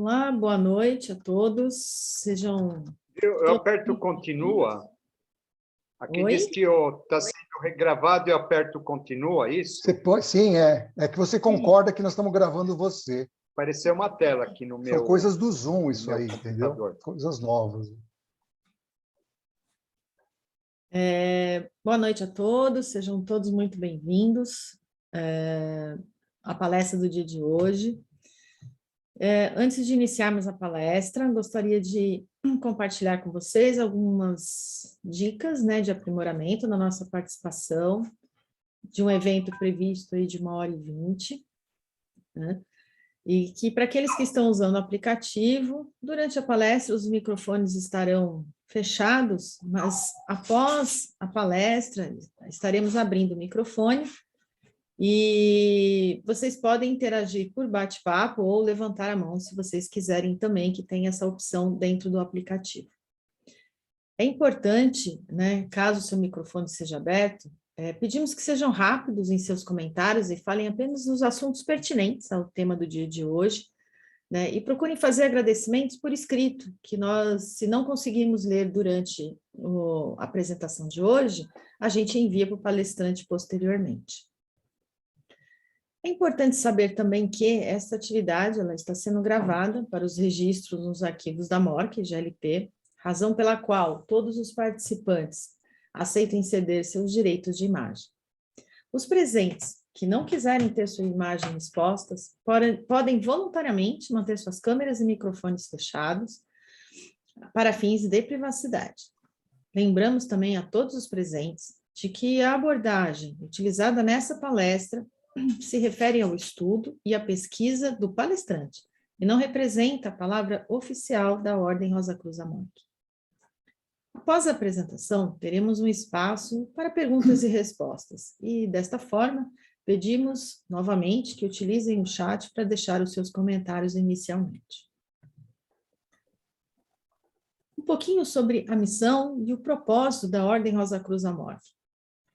Olá, boa noite a todos. Sejam Eu aperto continua. Aqui Oi? diz que está sendo regravado e eu aperto continua, isso? Você pode, sim, é. É que você concorda que nós estamos gravando você. Apareceu uma tela aqui no meu... São coisas do Zoom isso meu aí, entendeu? computador. Coisas novas. Boa noite a todos, sejam todos muito bem-vindos à palestra do dia de hoje. Antes de iniciarmos a palestra, gostaria de compartilhar com vocês algumas dicas, né, de aprimoramento na nossa participação, de um evento previsto aí de 1h20, né? E que para aqueles que estão usando o aplicativo, durante a palestra os microfones estarão fechados, mas após a palestra estaremos abrindo o microfone e vocês podem interagir por bate-papo ou levantar a mão se vocês quiserem também, que tem essa opção dentro do aplicativo. É importante, né, caso o seu microfone seja aberto, pedimos que sejam rápidos em seus comentários e falem apenas nos assuntos pertinentes ao tema do dia de hoje, né, e procurem fazer agradecimentos por escrito, que nós, se não conseguirmos ler durante a apresentação de hoje, a gente envia para o palestrante posteriormente. É importante saber também que essa atividade ela está sendo gravada para os registros nos arquivos da MORC, GLP, razão pela qual todos os participantes aceitem ceder seus direitos de imagem. Os presentes que não quiserem ter sua imagem expostas podem voluntariamente manter suas câmeras e microfones fechados para fins de privacidade. Lembramos também a todos os presentes de que a abordagem utilizada nessa palestra se refere ao estudo e à pesquisa do palestrante e não representa a palavra oficial da Ordem Rosa Cruz Amorque. Após a apresentação, teremos um espaço para perguntas e respostas, e desta forma, pedimos novamente que utilizem o chat para deixar os seus comentários inicialmente. Um pouquinho sobre a missão e o propósito da Ordem Rosa Cruz Amorque.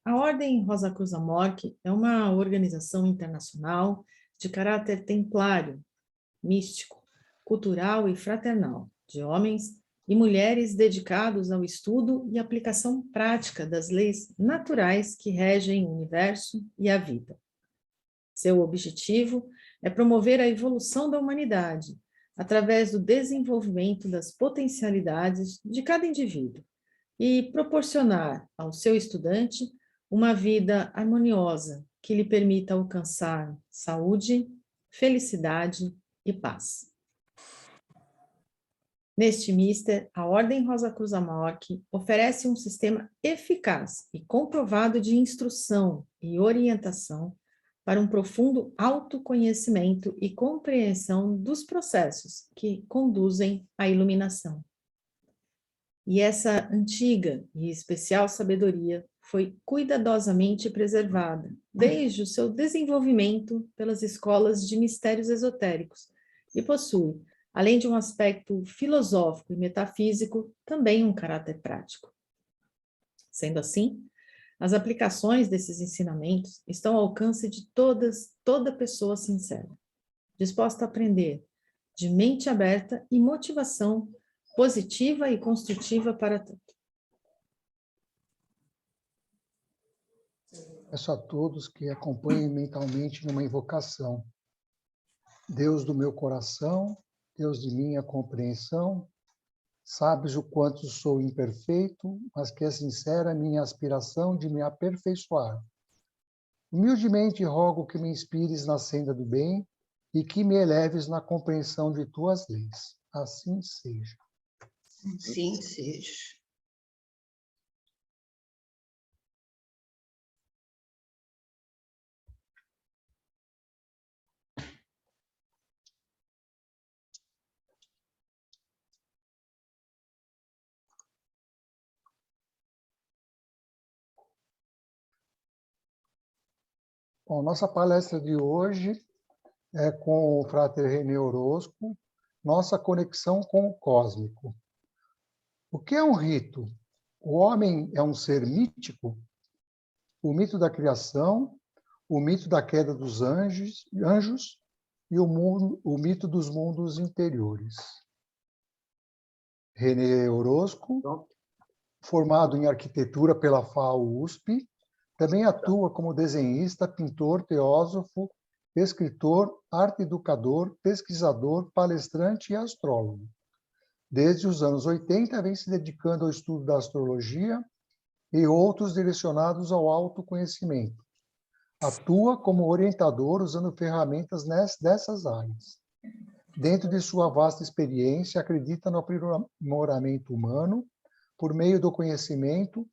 A Ordem Rosa Cruz Amorque é uma organização internacional de caráter templário, místico, cultural e fraternal, de homens e mulheres dedicados ao estudo e aplicação prática das leis naturais que regem o universo e a vida. Seu objetivo é promover a evolução da humanidade através do desenvolvimento das potencialidades de cada indivíduo e proporcionar ao seu estudante uma vida harmoniosa que lhe permita alcançar saúde, felicidade e paz. Neste mister, a Ordem Rosa Cruz Amorque oferece um sistema eficaz e comprovado de instrução e orientação para um profundo autoconhecimento e compreensão dos processos que conduzem à iluminação. E essa antiga e especial sabedoria foi cuidadosamente preservada desde o seu desenvolvimento pelas escolas de mistérios esotéricos e possui, além de um aspecto filosófico e metafísico, também um caráter prático. Sendo assim, as aplicações desses ensinamentos estão ao alcance de toda pessoa sincera, disposta a aprender, de mente aberta e motivação positiva e construtiva para tudo. Peço a todos que acompanhem mentalmente numa invocação. Deus do meu coração, Deus de minha compreensão, sabes o quanto sou imperfeito, mas que é sincera a minha aspiração de me aperfeiçoar. Humildemente rogo que me inspires na senda do bem e que me eleves na compreensão de tuas leis. Assim seja. Assim seja. Bom, nossa palestra de hoje é com o Frater René Orozco, nossa conexão com o cósmico. O que é um rito? O homem é um ser mítico? O mito da criação, o mito da queda dos anjos e o mito dos mundos interiores. René Orozco, Pronto. formado em arquitetura pela FAO-USP, também atua como desenhista, pintor, teósofo, escritor, arte-educador, pesquisador, palestrante e astrólogo. Desde os anos 80, vem se dedicando ao estudo da astrologia e outros direcionados ao autoconhecimento. Atua como orientador usando ferramentas dessas áreas. Dentro de sua vasta experiência, acredita no aprimoramento humano por meio do conhecimento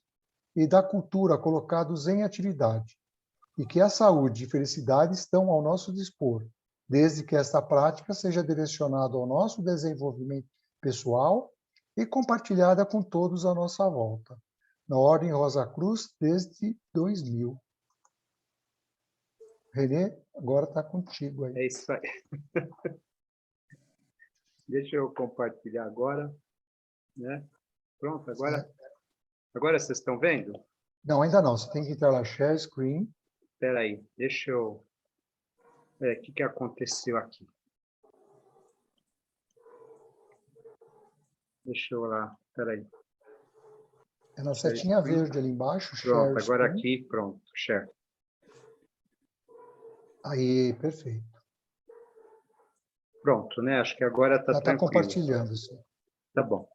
e da cultura colocados em atividade, e que a saúde e felicidade estão ao nosso dispor, desde que esta prática seja direcionada ao nosso desenvolvimento pessoal e compartilhada com todos à nossa volta. Na Ordem Rosa Cruz, desde 2000. Renê, agora está contigo aí. É isso aí. Deixa eu compartilhar agora, né? Pronto, agora vocês estão vendo? Não, ainda não. Você tem que entrar lá, share screen. Espera aí, deixa eu... O que aconteceu aqui? Deixa eu lá, espera aí. É na setinha verde ali embaixo, Pronto, share agora screen. aqui, pronto, share. Aí, perfeito. Pronto, né? Acho que agora está Já está tranquilo. compartilhando, sim. Tá bom.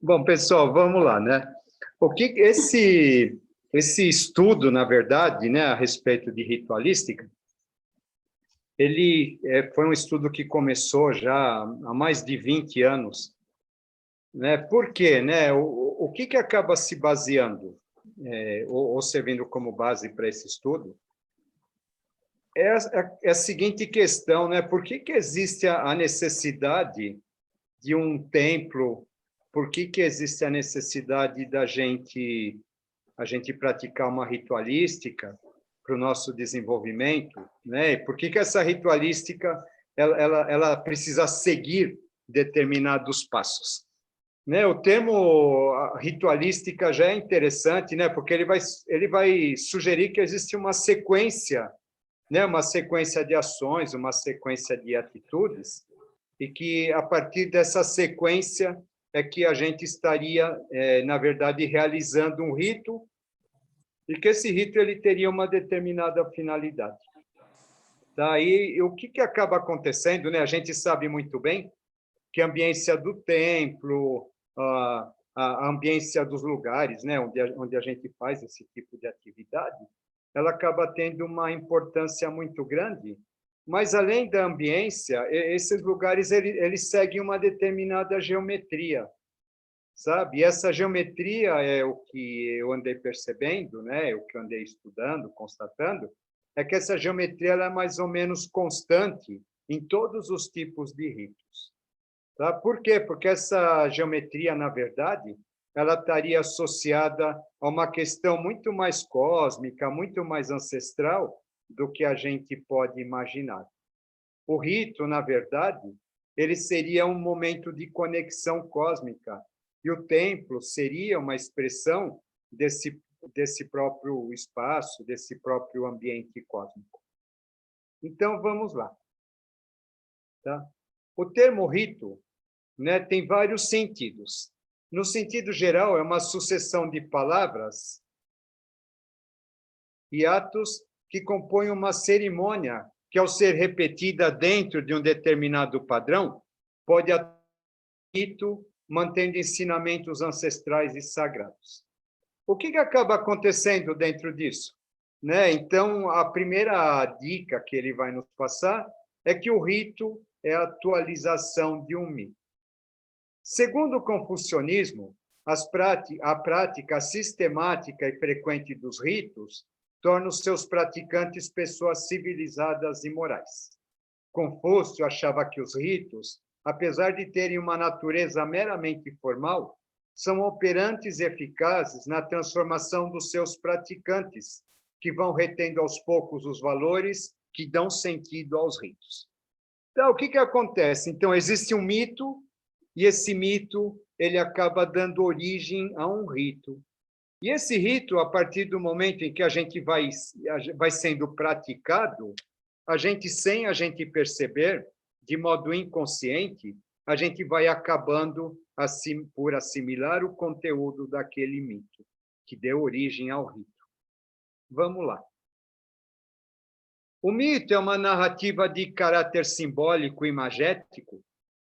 Bom, pessoal, vamos lá, né? O que esse estudo, na verdade, né, a respeito de ritualística, ele foi um estudo que começou já há mais de 20 anos, né? Por quê, né? O que acaba se baseando, ou servindo como base para esse estudo, é a seguinte questão, né? Por que existe a necessidade de um templo? Por que existe a necessidade da gente praticar uma ritualística para o nosso desenvolvimento, né? E por que essa ritualística ela precisa seguir determinados passos, né? O termo ritualística já é interessante, né? Porque ele vai sugerir que existe uma sequência, né? Uma sequência de ações, uma sequência de atitudes, e que a partir dessa sequência é que a gente estaria, na verdade, realizando um rito, e que esse rito ele teria uma determinada finalidade. Daí, o que acaba acontecendo, né? A gente sabe muito bem que a ambiência do templo, a ambiência dos lugares, né, onde a gente faz esse tipo de atividade, ela acaba tendo uma importância muito grande, mas, além da ambiência, esses lugares eles seguem uma determinada geometria, sabe? E essa geometria é o que eu andei percebendo, né? O que eu andei estudando, constatando, é que essa geometria ela é mais ou menos constante em todos os tipos de ritos. Tá? Por quê? Porque essa geometria, na verdade, ela estaria associada a uma questão muito mais cósmica, muito mais ancestral do que a gente pode imaginar. O rito, na verdade, ele seria um momento de conexão cósmica, e o templo seria uma expressão desse próprio espaço, desse próprio ambiente cósmico. Então, vamos lá. Tá? O termo rito, né, tem vários sentidos. No sentido geral, é uma sucessão de palavras e atos que compõem uma cerimônia que, ao ser repetida dentro de um determinado padrão, pode atrair rito, mantendo ensinamentos ancestrais e sagrados. O que acaba acontecendo dentro disso? Né? Então, a primeira dica que ele vai nos passar é que o rito é a atualização de um mito. Segundo o confucionismo, a prática sistemática e frequente dos ritos torna os seus praticantes pessoas civilizadas e morais. Confúcio achava que os ritos, apesar de terem uma natureza meramente formal, são operantes e eficazes na transformação dos seus praticantes, que vão retendo aos poucos os valores que dão sentido aos ritos. Então, o que acontece? Então, existe um mito, e esse mito ele acaba dando origem a um rito. E esse rito, a partir do momento em que a gente vai sendo praticado, sem a gente perceber, de modo inconsciente, a gente vai acabando por assimilar o conteúdo daquele mito, que deu origem ao rito. Vamos lá. O mito é uma narrativa de caráter simbólico e imagético,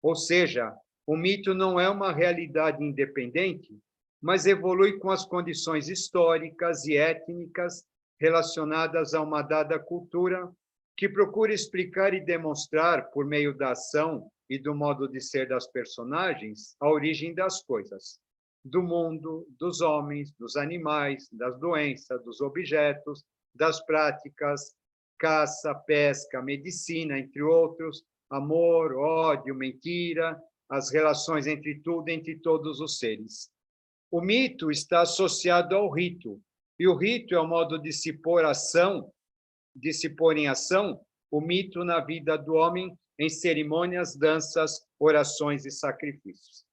ou seja, o mito não é uma realidade independente, mas evolui com as condições históricas e étnicas relacionadas a uma dada cultura, que procura explicar e demonstrar, por meio da ação e do modo de ser das personagens, a origem das coisas, do mundo, dos homens, dos animais, das doenças, dos objetos, das práticas, caça, pesca, medicina, entre outros, amor, ódio, mentira, as relações entre tudo e entre todos os seres. O mito está associado ao rito, e o rito é o modo de se pôr em ação o mito na vida do homem em cerimônias, danças, orações e sacrifícios.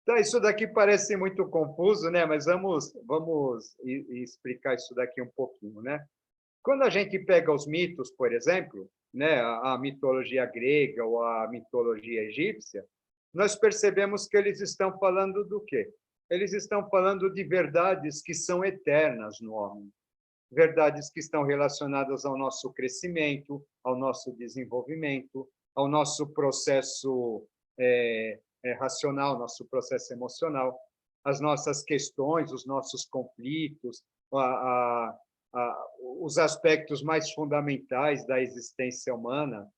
Então, isso daqui parece muito confuso, né? Mas vamos explicar isso daqui um pouquinho, né? Quando a gente pega os mitos, por exemplo, né, a mitologia grega ou a mitologia egípcia, nós percebemos que eles estão falando do quê? Eles estão falando de verdades que são eternas no homem, verdades que estão relacionadas ao nosso crescimento, ao nosso desenvolvimento, ao nosso processo racional, nosso processo emocional, as nossas questões, os nossos conflitos, os aspectos mais fundamentais da existência humana.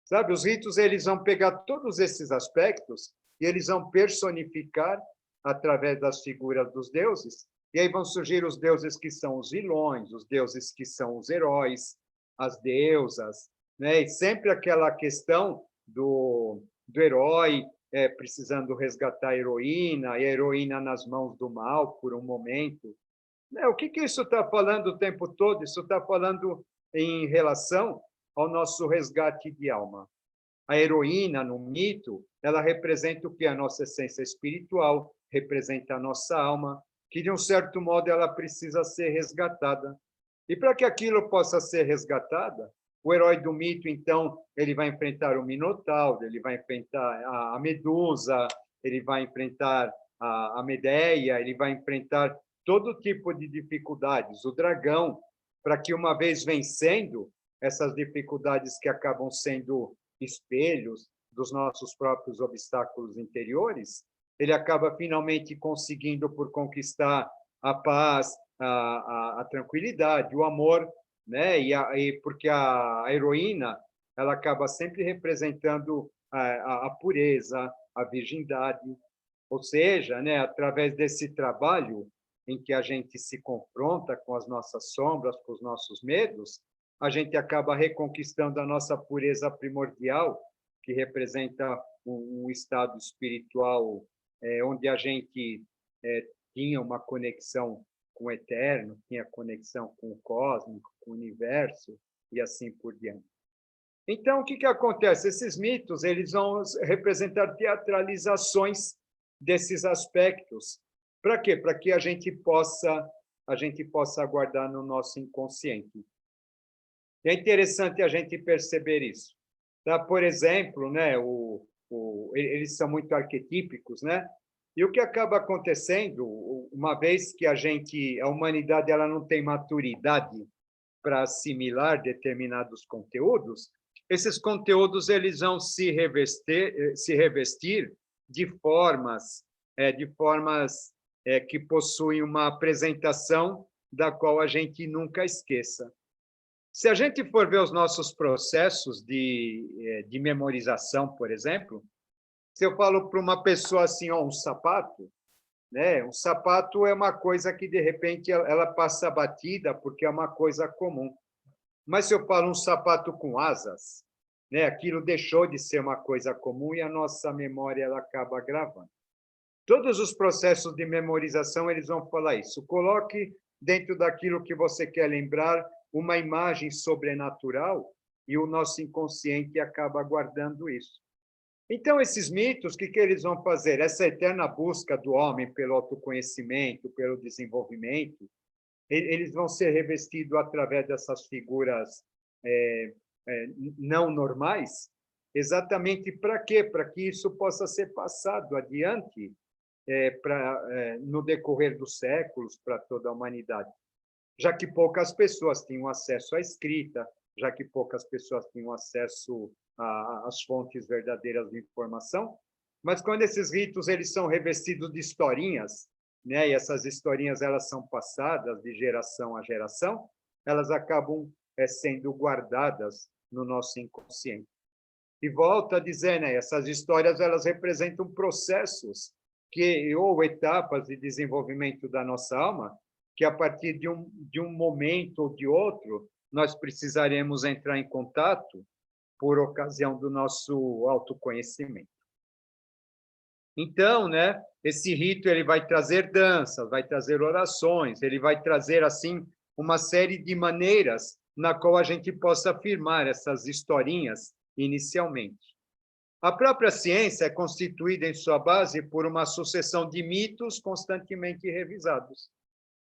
Sabe, os ritos eles vão pegar todos esses aspectos e eles vão personificar através das figuras dos deuses, e aí vão surgir os deuses que são os vilões, os deuses que são os heróis, as deusas, né? E sempre aquela questão do herói precisando resgatar a heroína, e a heroína nas mãos do mal por um momento. O que isso está falando o tempo todo? Isso está falando em relação ao nosso resgate de alma. A heroína, no mito, ela representa o que? A nossa essência espiritual, representa a nossa alma, que, de um certo modo, ela precisa ser resgatada. E para que aquilo possa ser resgatada, o herói do mito, então, ele vai enfrentar o Minotauro, ele vai enfrentar a Medusa, ele vai enfrentar a Medeia, ele vai enfrentar todo tipo de dificuldades, o dragão, para que, uma vez vencendo essas dificuldades que acabam sendo espelhos dos nossos próprios obstáculos interiores, ele acaba finalmente conseguindo por conquistar a paz, a tranquilidade, o amor, né? E porque a heroína ela acaba sempre representando a pureza, a virgindade, ou seja, né? Através desse trabalho em que a gente se confronta com as nossas sombras, com os nossos medos, a gente acaba reconquistando a nossa pureza primordial, que representa um estado espiritual onde a gente tinha uma conexão com o eterno, tinha conexão com o cósmico, com o universo, e assim por diante. Então, o que acontece? Esses mitos eles vão representar teatralizações desses aspectos. Para quê? Para que a gente possa guardar no nosso inconsciente. E é interessante a gente perceber isso. Tá? Por exemplo, né, eles são muito arquetípicos, né? E o que acaba acontecendo, uma vez que a humanidade ela não tem maturidade para assimilar determinados conteúdos, esses conteúdos eles vão se revestir de formas que possuem uma apresentação da qual a gente nunca esqueça. Se a gente for ver os nossos processos de memorização, por exemplo, se eu falo para uma pessoa assim, um sapato, né? Um sapato é uma coisa que, de repente, ela passa batida porque é uma coisa comum. Mas se eu falo um sapato com asas, né? Aquilo deixou de ser uma coisa comum e a nossa memória ela acaba gravando. Todos os processos de memorização eles vão falar isso. Coloque dentro daquilo que você quer lembrar uma imagem sobrenatural e o nosso inconsciente acaba guardando isso. Então, esses mitos, o que eles vão fazer? Essa eterna busca do homem pelo autoconhecimento, pelo desenvolvimento, eles vão ser revestidos através dessas figuras não normais, exatamente para quê? Para que isso possa ser passado adiante no decorrer dos séculos para toda a humanidade. Já que poucas pessoas tinham acesso à escrita, já que poucas pessoas tinham acesso às fontes verdadeiras de informação, mas quando esses ritos eles são revestidos de historinhas, né, e essas historinhas elas são passadas de geração a geração, elas acabam sendo guardadas no nosso inconsciente. E volto a dizer, né, essas histórias elas representam processos ou etapas de desenvolvimento da nossa alma, que a partir de um momento ou de outro, nós precisaremos entrar em contato por ocasião do nosso autoconhecimento. Então, né, esse rito ele vai trazer danças, vai trazer orações, ele vai trazer assim uma série de maneiras na qual a gente possa afirmar essas historinhas inicialmente. A própria ciência é constituída em sua base por uma sucessão de mitos constantemente revisados.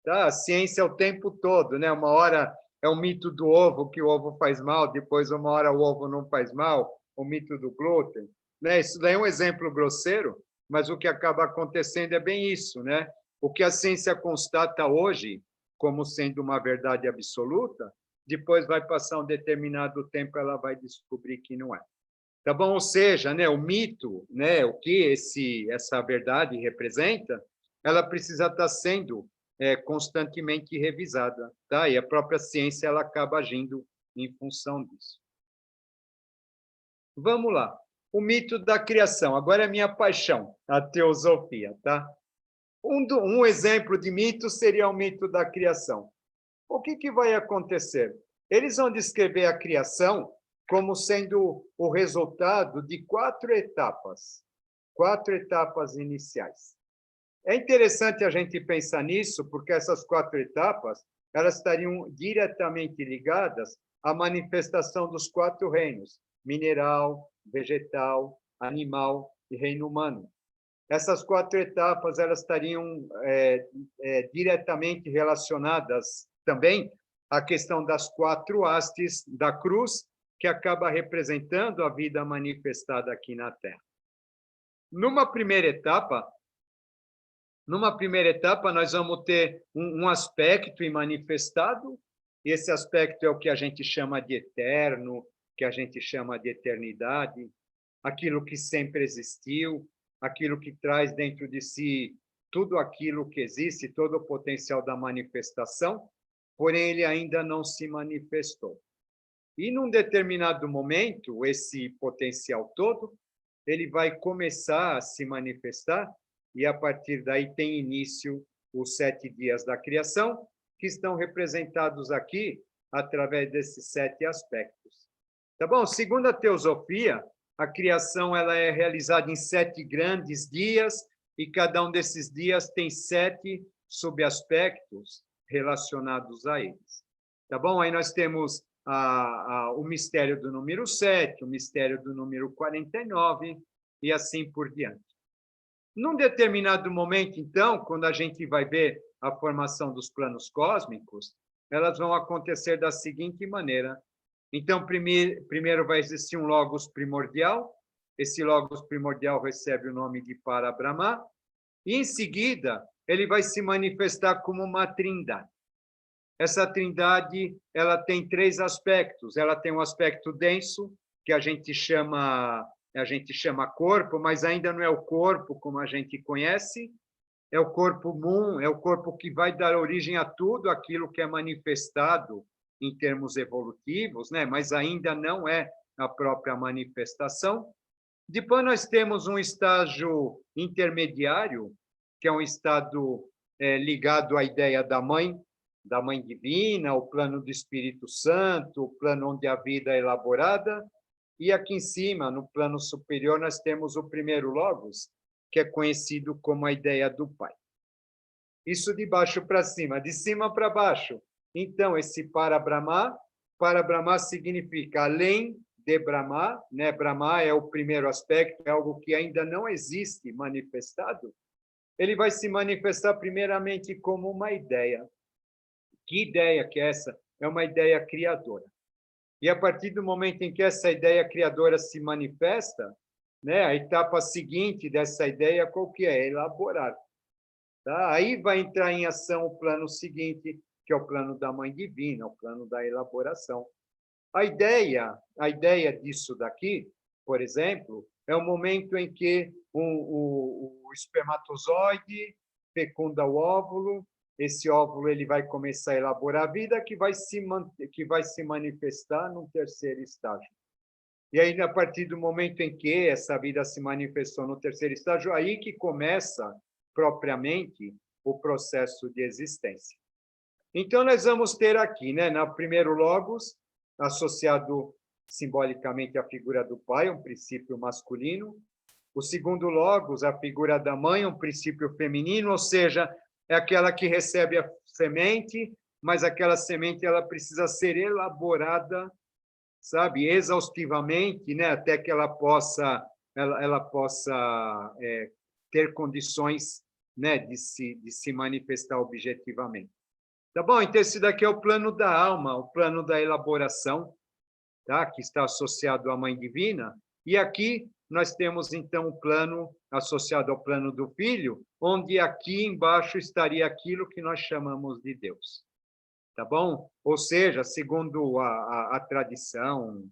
Tá? A ciência o tempo todo, né? Uma hora é o mito do ovo, que o ovo faz mal, depois uma hora o ovo não faz mal, o mito do glúten, né? Isso daí é um exemplo grosseiro, mas o que acaba acontecendo é bem isso, né? O que a ciência constata hoje como sendo uma verdade absoluta, depois vai passar um determinado tempo, ela vai descobrir que não é. Tá bom? Ou seja, né, o mito, né, o que essa verdade representa, ela precisa estar sendo constantemente revisada, tá? E a própria ciência ela acaba agindo em função disso. Vamos lá. O mito da criação. Agora é minha paixão, a teosofia, tá? Um exemplo de mito seria o mito da criação. O que vai acontecer? Eles vão descrever a criação como sendo o resultado de 4 etapas iniciais. É interessante a gente pensar nisso, porque essas 4 etapas elas estariam diretamente ligadas à manifestação dos 4 reinos: mineral, vegetal, animal e reino humano. Essas 4 etapas elas estariam diretamente relacionadas também à questão das 4 hastes da cruz, que acaba representando a vida manifestada aqui na Terra. Numa primeira etapa, nós vamos ter um aspecto manifestado, e esse aspecto é o que a gente chama de eterno, que a gente chama de eternidade, aquilo que sempre existiu, aquilo que traz dentro de si tudo aquilo que existe, todo o potencial da manifestação, porém ele ainda não se manifestou. E num determinado momento, esse potencial todo, ele vai começar a se manifestar, e a partir daí tem início os 7 dias da criação, que estão representados aqui através desses 7 aspectos. Tá bom? Segundo a teosofia, a criação ela é realizada em 7 grandes dias, e cada um desses dias tem 7 subaspectos relacionados a eles. Tá bom? Aí nós temos o mistério do número 7, o mistério do número 49, e assim por diante. Num determinado momento, então, quando a gente vai ver a formação dos planos cósmicos, elas vão acontecer da seguinte maneira. Então, primeiro vai existir um logos primordial, esse logos primordial recebe o nome de Parabrahma, e em seguida ele vai se manifestar como uma trindade. Essa trindade ela tem 3 aspectos. Ela tem um aspecto denso, que a gente chama corpo, mas ainda não é o corpo como a gente conhece, é o corpo Mun, é o corpo que vai dar origem a tudo aquilo que é manifestado em termos evolutivos, né? Mas ainda não é a própria manifestação. Depois nós temos um estágio intermediário, que é um estado ligado à ideia da mãe divina, o plano do Espírito Santo, o plano onde a vida é elaborada. E aqui em cima, no plano superior, nós temos o primeiro logos, que é conhecido como a ideia do Pai. Isso de baixo para cima, de cima para baixo. Então, esse Parabrahma significa além de Brahma, né? Brahma é o primeiro aspecto, é algo que ainda não existe manifestado. Ele vai se manifestar primeiramente como uma ideia. Que ideia que é essa? É uma ideia criadora. E a partir do momento em que essa ideia criadora se manifesta, né, a etapa seguinte dessa ideia, qual que é? Elaborar. Tá? Aí vai entrar em ação o plano seguinte, que é o plano da Mãe Divina, o plano da elaboração. A ideia disso daqui, por exemplo, é o momento em que o espermatozoide fecunda o óvulo, esse óvulo ele vai começar a elaborar a vida que vai se manifestar no terceiro estágio. E aí, a partir do momento em que essa vida se manifestou no terceiro estágio, aí que começa propriamente o processo de existência. Então, nós vamos ter aqui, né, no primeiro logos, associado simbolicamente à figura do pai, um princípio masculino. O segundo logos, a figura da mãe, um princípio feminino, ou seja, é aquela que recebe a semente, mas aquela semente ela precisa ser elaborada, sabe, exaustivamente, né, até que ela possa ter condições, né, de se manifestar objetivamente. Tá bom? Então, esse daqui é o plano da alma, o plano da elaboração, tá? Que está associado à Mãe Divina. E aqui nós temos, então, o plano associado ao plano do Filho, onde aqui embaixo estaria aquilo que nós chamamos de Deus. Tá bom? Ou seja, segundo a tradição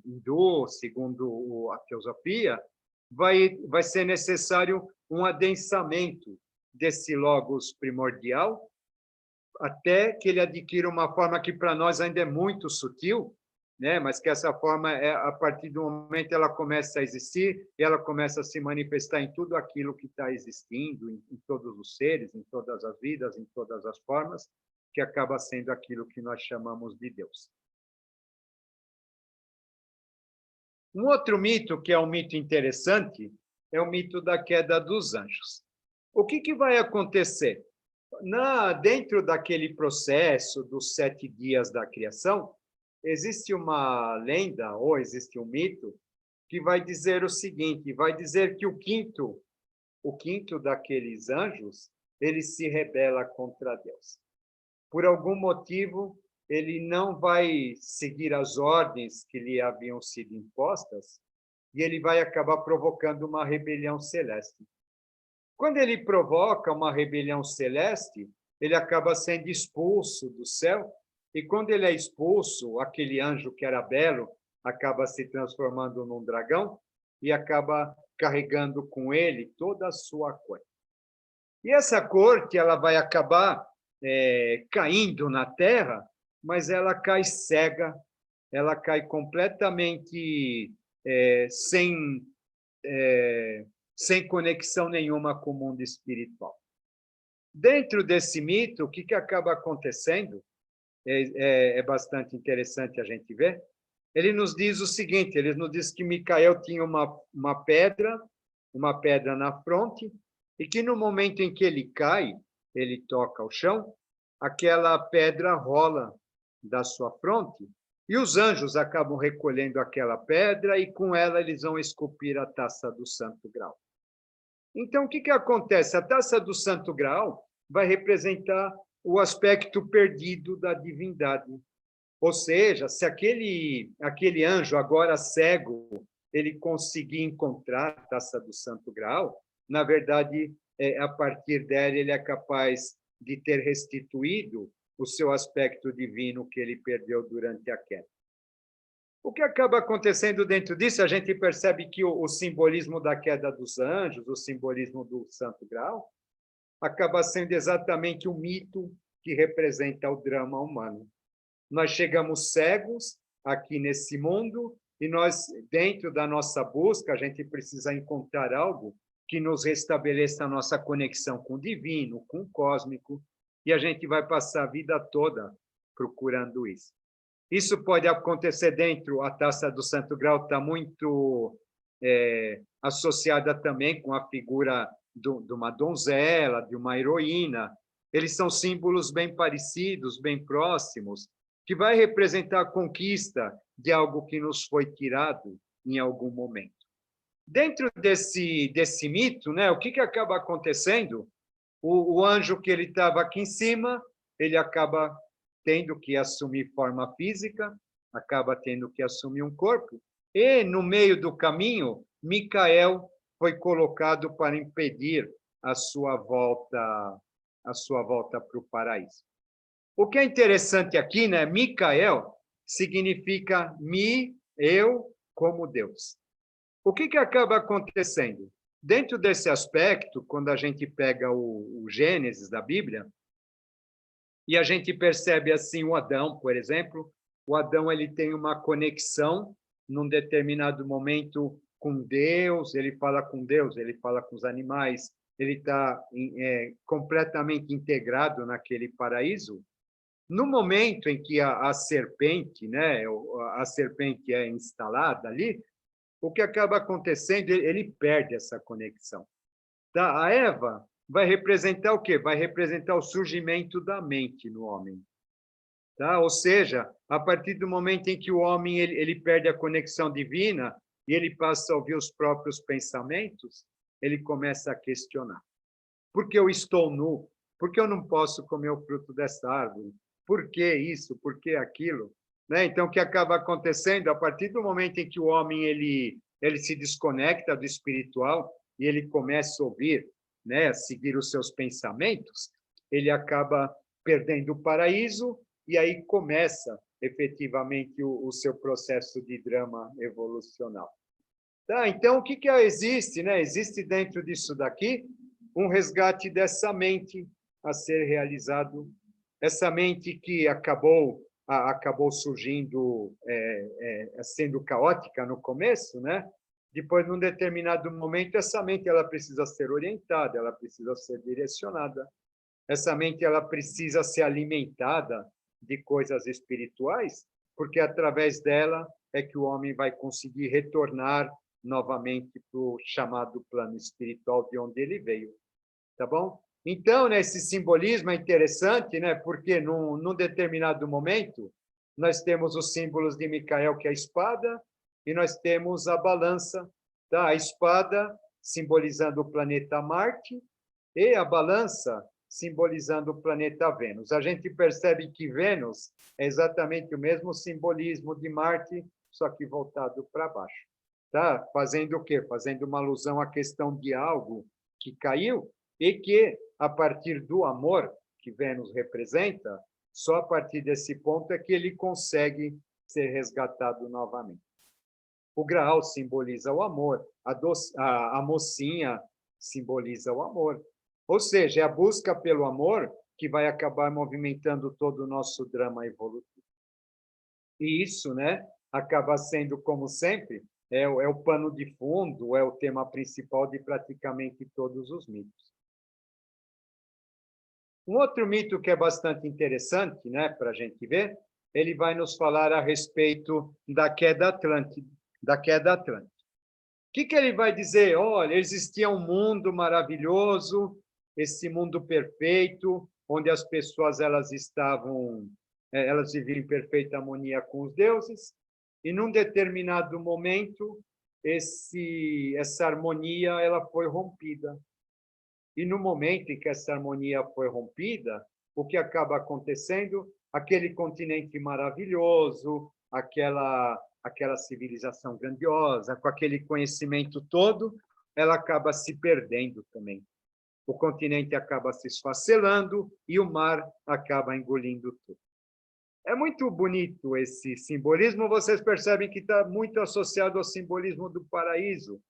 hindu, segundo a teosofia, vai ser necessário um adensamento desse logos primordial, até que ele adquira uma forma que para nós ainda é muito sutil, né? Mas que essa forma, a partir do momento ela começa a existir, e ela começa a se manifestar em tudo aquilo que está existindo, em todos os seres, em todas as vidas, em todas as formas, que acaba sendo aquilo que nós chamamos de Deus. Um outro mito, que é um mito interessante, é o mito da queda dos anjos. O que vai acontecer? Dentro daquele processo dos 7 dias da criação, existe uma lenda, ou existe um mito, que vai dizer o seguinte, vai dizer que o quinto daqueles anjos, ele se rebela contra Deus. Por algum motivo, ele não vai seguir as ordens que lhe haviam sido impostas, e ele vai acabar provocando uma rebelião celeste. Quando ele provoca uma rebelião celeste, ele acaba sendo expulso do céu, e quando ele é expulso, aquele anjo que era belo acaba se transformando num dragão e acaba carregando com ele toda a sua corte. E essa corte ela vai acabar caindo na terra, mas ela cai cega, ela cai completamente sem conexão nenhuma com o mundo espiritual. Dentro desse mito, o que acaba acontecendo, é bastante interessante a gente ver, ele nos diz o seguinte, ele nos diz que Micael tinha uma pedra na fronte, e que no momento em que ele cai, ele toca o chão, aquela pedra rola da sua fronte, e os anjos acabam recolhendo aquela pedra, e com ela eles vão esculpir a taça do Santo Graal. Então, o que acontece? A taça do Santo Graal vai representar o aspecto perdido da divindade. Ou seja, se aquele anjo, agora cego, ele conseguir encontrar a taça do Santo Graal, na verdade, a partir dela, ele é capaz de ter restituído o seu aspecto divino que ele perdeu durante a queda. O que acaba acontecendo dentro disso, a gente percebe que o simbolismo da queda dos anjos, o simbolismo do Santo Graal, acaba sendo exatamente o mito que representa o drama humano. Nós chegamos cegos aqui nesse mundo e nós, dentro da nossa busca, a gente precisa encontrar algo que nos restabeleça a nossa conexão com o divino, com o cósmico, e a gente vai passar a vida toda procurando isso. Isso pode acontecer dentro, a taça do Santo Graal está muito associada também com a figura de uma donzela, de uma heroína. Eles são símbolos bem parecidos, bem próximos, que vai representar a conquista de algo que nos foi tirado em algum momento. Dentro desse mito, né, o que acaba acontecendo? O anjo que ele estava aqui em cima, ele acaba tendo que assumir forma física, acaba tendo que assumir um corpo, e no meio do caminho, Micael foi colocado para impedir a sua volta para o paraíso. O que é interessante aqui, né? Micael significa eu como Deus. O que acaba acontecendo? Dentro desse aspecto, quando a gente pega o Gênesis da Bíblia, e a gente percebe assim o Adão, por exemplo, o Adão ele tem uma conexão num determinado momento com Deus, ele fala com Deus, ele fala com os animais, ele está completamente integrado naquele paraíso. No momento em que a serpente, né, a serpente é instalada ali, o que acaba acontecendo, ele perde essa conexão. Tá? A Eva vai representar o quê? Vai representar o surgimento da mente no homem. Tá? Ou seja, a partir do momento em que o homem ele perde a conexão divina e ele passa a ouvir os próprios pensamentos, ele começa a questionar. Por que eu estou nu? Por que eu não posso comer o fruto dessa árvore? Por que isso? Por que aquilo? Né? Então, o que acaba acontecendo, a partir do momento em que o homem ele se desconecta do espiritual e ele começa a ouvir, né, a seguir os seus pensamentos, ele acaba perdendo o paraíso e aí começa efetivamente o seu processo de drama evolucional. Tá? Então, o que existe? Né? Existe dentro disso daqui um resgate dessa mente a ser realizado, essa mente que acabou surgindo, sendo caótica no começo, né? Depois, num determinado momento, essa mente ela precisa ser orientada, ela precisa ser direcionada. Essa mente ela precisa ser alimentada de coisas espirituais, porque através dela é que o homem vai conseguir retornar novamente para o chamado plano espiritual de onde ele veio. Tá bom? Então, né, esse simbolismo é interessante, né, porque num determinado momento, nós temos os símbolos de Micael, que é a espada, e nós temos a balança, tá? A espada simbolizando o planeta Marte e a balança simbolizando o planeta Vênus. A gente percebe que Vênus é exatamente o mesmo simbolismo de Marte, só que voltado para baixo. Tá? Fazendo o quê? Fazendo uma alusão à questão de algo que caiu e que, a partir do amor que Vênus representa, só a partir desse ponto é que ele consegue ser resgatado novamente. O Graal simboliza o amor, a mocinha simboliza o amor. Ou seja, é a busca pelo amor que vai acabar movimentando todo o nosso drama evolutivo. E isso, né, acaba sendo, como sempre, é o pano de fundo, é o tema principal de praticamente todos os mitos. Um outro mito que é bastante interessante, né, para a gente ver, ele vai nos falar a respeito da queda atlântida. O que ele vai dizer? Olha, existia um mundo maravilhoso, esse mundo perfeito, onde as pessoas elas viviam em perfeita harmonia com os deuses, e num determinado momento essa harmonia ela foi rompida. E no momento em que essa harmonia foi rompida, o que acaba acontecendo? Aquele continente maravilhoso, aquela civilização grandiosa, com aquele conhecimento todo, ela acaba se perdendo também. O continente acaba se esfacelando e o mar acaba engolindo tudo. É muito bonito esse simbolismo, vocês percebem que está muito associado ao simbolismo do paraíso.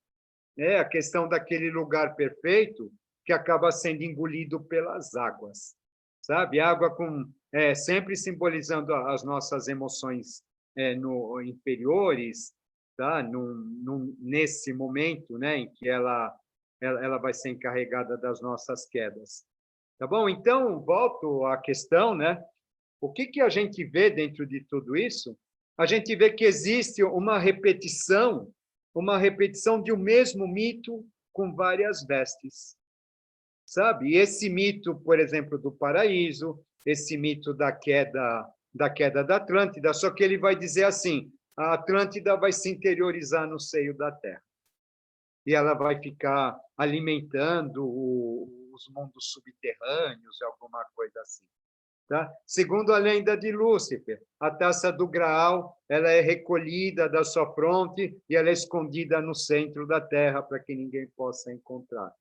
A questão daquele lugar perfeito, que acaba sendo engolido pelas águas, sabe? Água sempre simbolizando as nossas emoções inferiores, tá? Nesse momento, né, em que ela vai ser encarregada das nossas quedas. Tá bom? Então, volto à questão, né? O que a gente vê dentro de tudo isso? A gente vê que existe uma repetição de um mesmo mito com várias vestes. Sabe? E esse mito, por exemplo, do paraíso, esse mito da queda da Atlântida, só que ele vai dizer assim, a Atlântida vai se interiorizar no seio da Terra. E ela vai ficar alimentando os mundos subterrâneos, alguma coisa assim. Tá? Segundo a lenda de Lúcifer, a taça do Graal ela é recolhida da sua fronte e ela é escondida no centro da terra para que ninguém possa encontrar.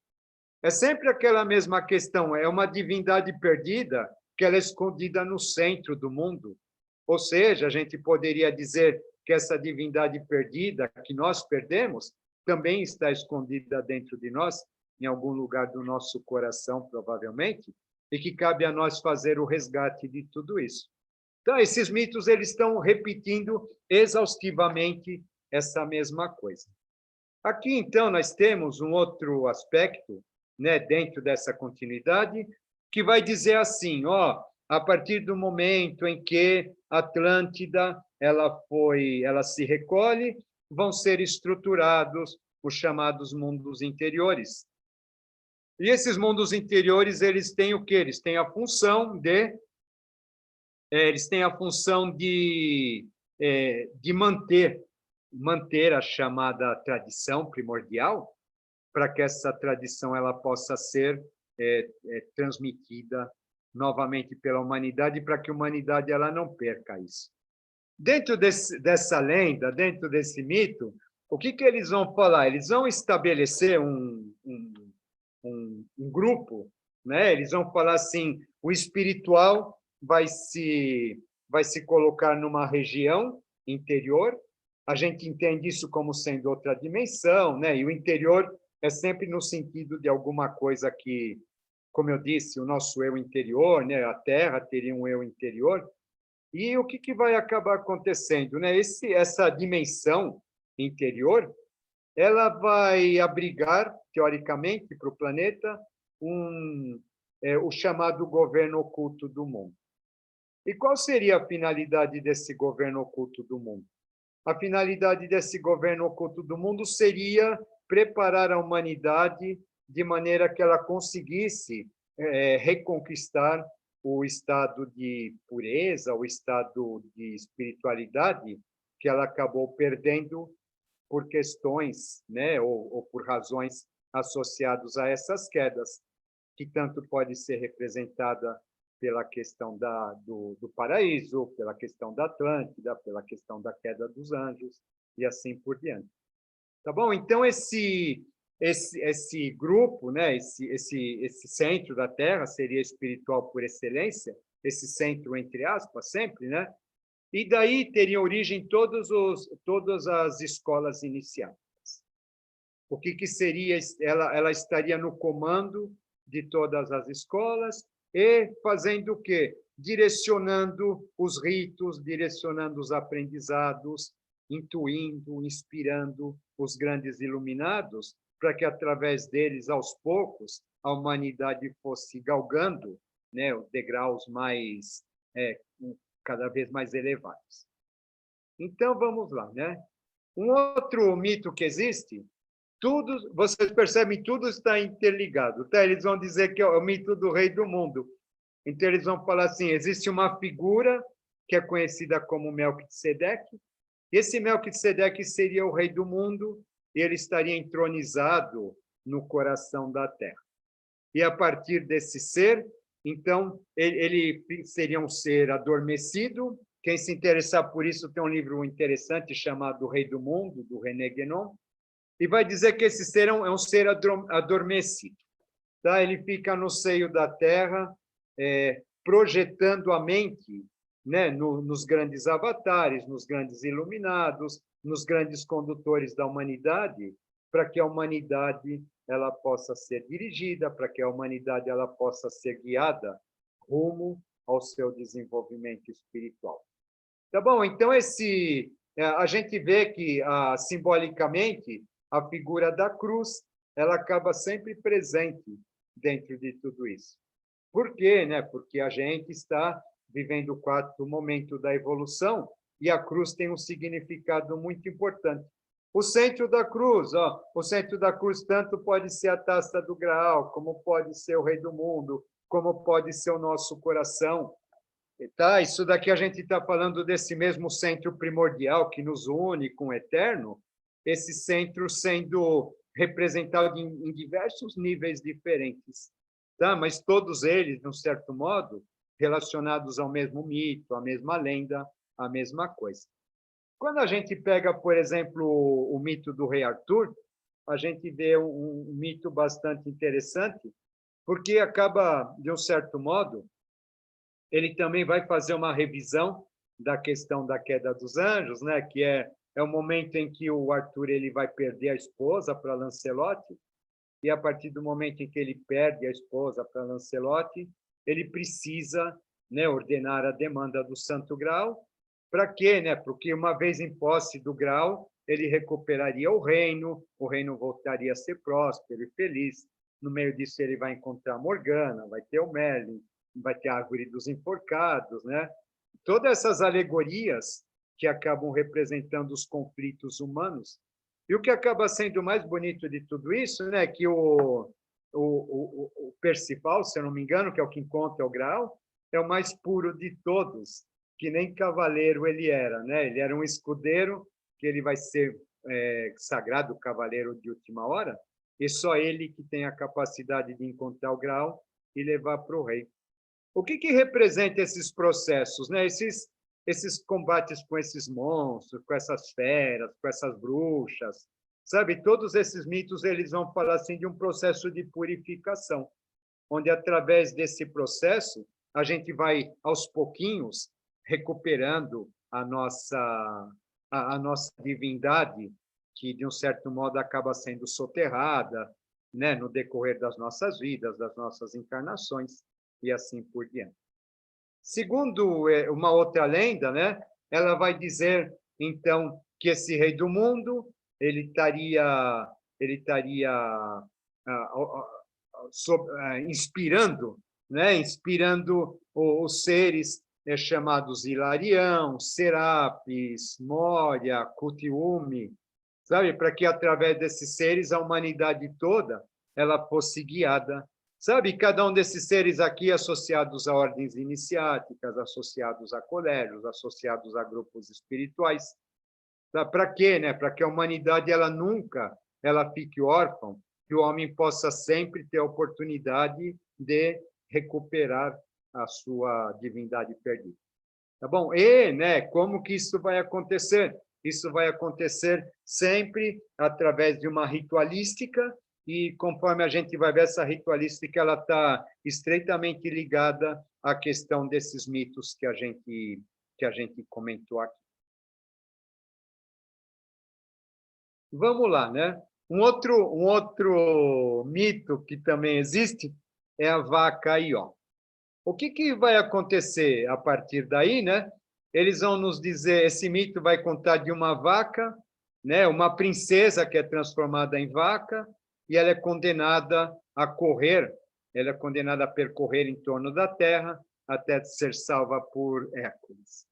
É sempre aquela mesma questão, é uma divindade perdida que ela é escondida no centro do mundo. Ou seja, a gente poderia dizer que essa divindade perdida que nós perdemos também está escondida dentro de nós, em algum lugar do nosso coração, provavelmente, e que cabe a nós fazer o resgate de tudo isso. Então, esses mitos eles estão repetindo exaustivamente essa mesma coisa. Aqui, então, nós temos um outro aspecto, né, dentro dessa continuidade, que vai dizer assim, ó, a partir do momento em que Atlântida ela se recolhe, vão ser estruturados os chamados mundos interiores. E esses mundos interiores, eles têm o quê? Eles têm a função de manter a chamada tradição primordial, para que essa tradição ela possa ser transmitida novamente pela humanidade, para que a humanidade ela não perca isso. Dentro dessa lenda, dentro desse mito, o que eles vão falar? Eles vão estabelecer um grupo, né? Eles vão falar assim, o espiritual vai se colocar numa região interior, a gente entende isso como sendo outra dimensão, né? E o interior é sempre no sentido de alguma coisa que, como eu disse, o nosso eu interior, né? A Terra teria um eu interior. E o que vai acabar acontecendo, né? Essa dimensão interior, ela vai abrigar, teoricamente, para o planeta, o chamado governo oculto do mundo. E qual seria a finalidade desse governo oculto do mundo? A finalidade desse governo oculto do mundo seria preparar a humanidade de maneira que ela conseguisse reconquistar o estado de pureza, o estado de espiritualidade que ela acabou perdendo por questões, né, ou por razões associadas a essas quedas, que tanto pode ser representada pela questão do paraíso, pela questão da Atlântida, pela questão da queda dos anjos, e assim por diante. Tá bom? Então, esse grupo, né, esse centro da Terra seria espiritual por excelência, esse centro, entre aspas, sempre, né? E daí teriam origem todas as escolas iniciáticas. O que seria? Ela estaria no comando de todas as escolas e fazendo o quê? Direcionando os ritos, direcionando os aprendizados, intuindo, inspirando os grandes iluminados, para que, através deles, aos poucos, a humanidade fosse galgando, né, os degraus cada vez mais elevados. Então, vamos lá, né? Um outro mito que existe, vocês percebem, tudo está interligado, tá? Eles vão dizer que é o mito do rei do mundo. Então, eles vão falar assim, existe uma figura que é conhecida como Melquisedeque. Esse Melquisedeque seria o rei do mundo, e ele estaria entronizado no coração da terra. E, a partir desse ser, então, ele seria um ser adormecido. Quem se interessar por isso tem um livro interessante chamado O Rei do Mundo, do René Guénon, e vai dizer que esse ser é um ser adormecido. Tá? Ele fica no seio da terra, projetando a mente, né, nos grandes avatares, nos grandes iluminados, nos grandes condutores da humanidade, para que a humanidade ela possa ser dirigida, para que a humanidade ela possa ser guiada rumo ao seu desenvolvimento espiritual. Tá bom? Então, a gente vê que, simbolicamente, a figura da cruz ela acaba sempre presente dentro de tudo isso. Por quê? Né? Porque a gente está vivendo o quarto momento da evolução e a cruz tem um significado muito importante. O centro da cruz, o centro da cruz tanto pode ser a taça do Graal, como pode ser o rei do mundo, como pode ser o nosso coração. Tá? Isso daqui a gente está falando desse mesmo centro primordial que nos une com o eterno, esse centro sendo representado em diversos níveis diferentes. Tá? Mas todos eles, de um certo modo, relacionados ao mesmo mito, à mesma lenda, à mesma coisa. Quando a gente pega, por exemplo, o mito do rei Arthur, a gente vê um mito bastante interessante, porque acaba, de um certo modo, ele também vai fazer uma revisão da questão da queda dos anjos, né? Que é o momento em que o Arthur ele vai perder a esposa para Lancelot, e a partir do momento em que ele perde a esposa para Lancelot, ele precisa, né, ordenar a demanda do Santo Graal. Para quê? Né? Porque uma vez em posse do Graal, ele recuperaria o reino voltaria a ser próspero e feliz. No meio disso, ele vai encontrar Morgana, vai ter o Merlin, vai ter a Árvore dos Enforcados, né? Todas essas alegorias que acabam representando os conflitos humanos. E o que acaba sendo mais bonito de tudo isso, né, que o Percival, se eu não me engano, que é o que encontra o Graal, é o mais puro de todos, que nem cavaleiro ele era, né? Ele era um escudeiro, que ele vai ser sagrado cavaleiro de última hora, e só ele que tem a capacidade de encontrar o Graal e levar para o rei. O que representa esses processos, né? Esses combates com esses monstros, com essas feras, com essas bruxas, sabe? Todos esses mitos eles vão falar assim de um processo de purificação, onde através desse processo a gente vai aos pouquinhos recuperando a nossa divindade, que de um certo modo acaba sendo soterrada, né, no decorrer das nossas vidas, das nossas encarnações e assim por diante. Segundo uma outra lenda, né, ela vai dizer então que esse rei do mundo ele estaria inspirando, né, inspirando os seres chamados Hilarião, Serapis, Moria, Cutiume, sabe, para que através desses seres a humanidade toda ela fosse guiada. Sabe, cada um desses seres aqui associados a ordens iniciáticas, associados a colégios, associados a grupos espirituais. Para quê? Né? Para que a humanidade ela nunca fique órfã, que o homem possa sempre ter a oportunidade de recuperar a sua divindade perdida. Tá bom? E, né, como que isso vai acontecer? Isso vai acontecer sempre através de uma ritualística, e conforme a gente vai ver, essa ritualística ela está estreitamente ligada à questão desses mitos que a gente comentou aqui. Vamos lá, né? Um outro mito que também existe é a vaca Ió. O que vai acontecer a partir daí, né? Eles vão nos dizer, esse mito vai contar de uma vaca, né? Uma princesa que é transformada em vaca, e ela é condenada a correr, ela é condenada a percorrer em torno da terra até ser salva por Hércules.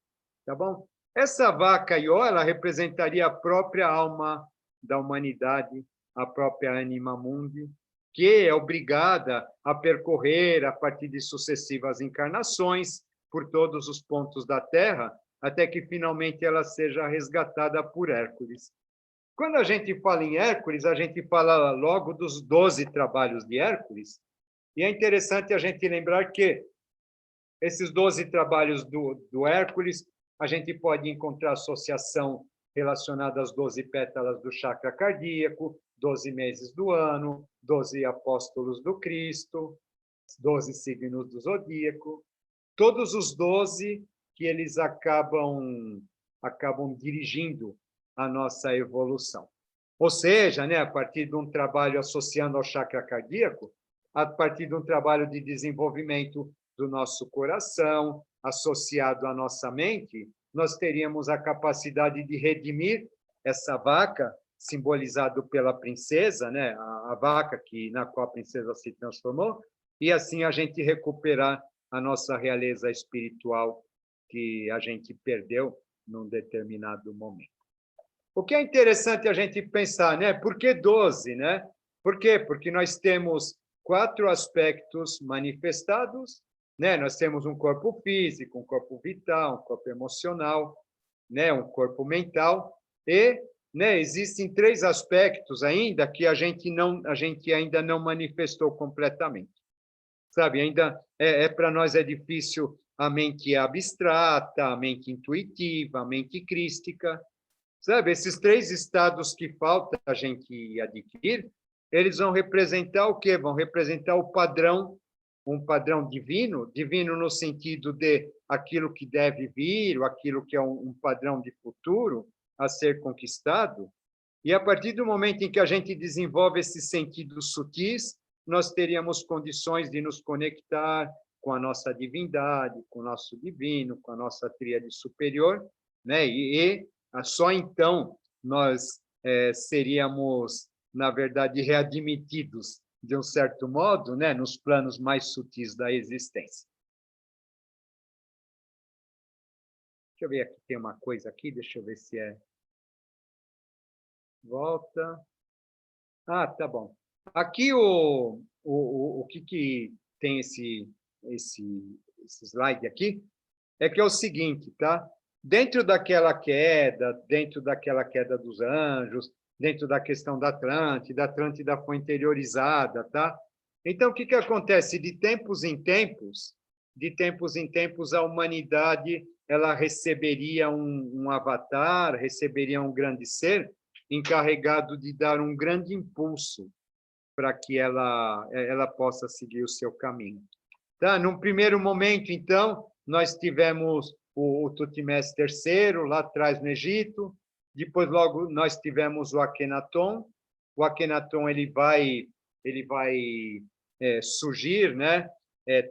Tá bom? Essa vaca Ió, ela representaria a própria alma da humanidade, a própria anima mundi, que é obrigada a percorrer, a partir de sucessivas encarnações, por todos os pontos da Terra, até que finalmente ela seja resgatada por Hércules. Quando a gente fala em Hércules, a gente fala logo dos 12 trabalhos de Hércules, e é interessante a gente lembrar que esses 12 trabalhos do Hércules, a gente pode encontrar associação relacionada às 12 pétalas do chakra cardíaco, 12 meses do ano, 12 apóstolos do Cristo, 12 signos do zodíaco, todos os 12 que eles acabam dirigindo a nossa evolução. Ou seja, né, a partir de um trabalho associando ao chakra cardíaco, a partir de um trabalho de desenvolvimento do nosso coração, associado à nossa mente, nós teríamos a capacidade de redimir essa vaca, simbolizado pela princesa, né, a vaca na qual a princesa se transformou, e assim a gente recuperar a nossa realeza espiritual que a gente perdeu num determinado momento. O que é interessante a gente pensar, né? Por que 12, né? Por quê? Porque nós temos 4 aspectos manifestados, né? Nós temos um corpo físico, um corpo vital, um corpo emocional, né? Um corpo mental, e, né, existem 3 aspectos ainda que a gente ainda não manifestou completamente. sabe? Ainda para nós é difícil a mente abstrata, a mente intuitiva, a mente crística, sabe? Esses 3 estados que falta a gente adquirir, eles vão representar o quê? Vão representar o padrão, um padrão divino, divino no sentido de aquilo que deve vir, ou aquilo que é um padrão de futuro a ser conquistado. E a partir do momento em que a gente desenvolve esses sentidos sutis, nós teríamos condições de nos conectar com a nossa divindade, com o nosso divino, com a nossa tríade superior, né? E só então nós seríamos, na verdade, readmitidos, de um certo modo, né? Nos planos mais sutis da existência. Deixa eu ver aqui, tem uma coisa aqui, deixa eu ver se é... Volta. Ah, tá bom. Aqui o que tem esse slide aqui é que é o seguinte, tá? Dentro daquela queda dos anjos, dentro da questão da Atlântida, a Atlântida foi interiorizada, tá? Então, o que acontece? De tempos em tempos, a humanidade ela receberia um avatar, receberia um grande ser, encarregado de dar um grande impulso para que ela possa seguir o seu caminho. Tá? Num primeiro momento, então, nós tivemos o Tutmés III, lá atrás no Egito, depois, logo, nós tivemos o Akhenaton. O Akhenaton ele vai surgir, né?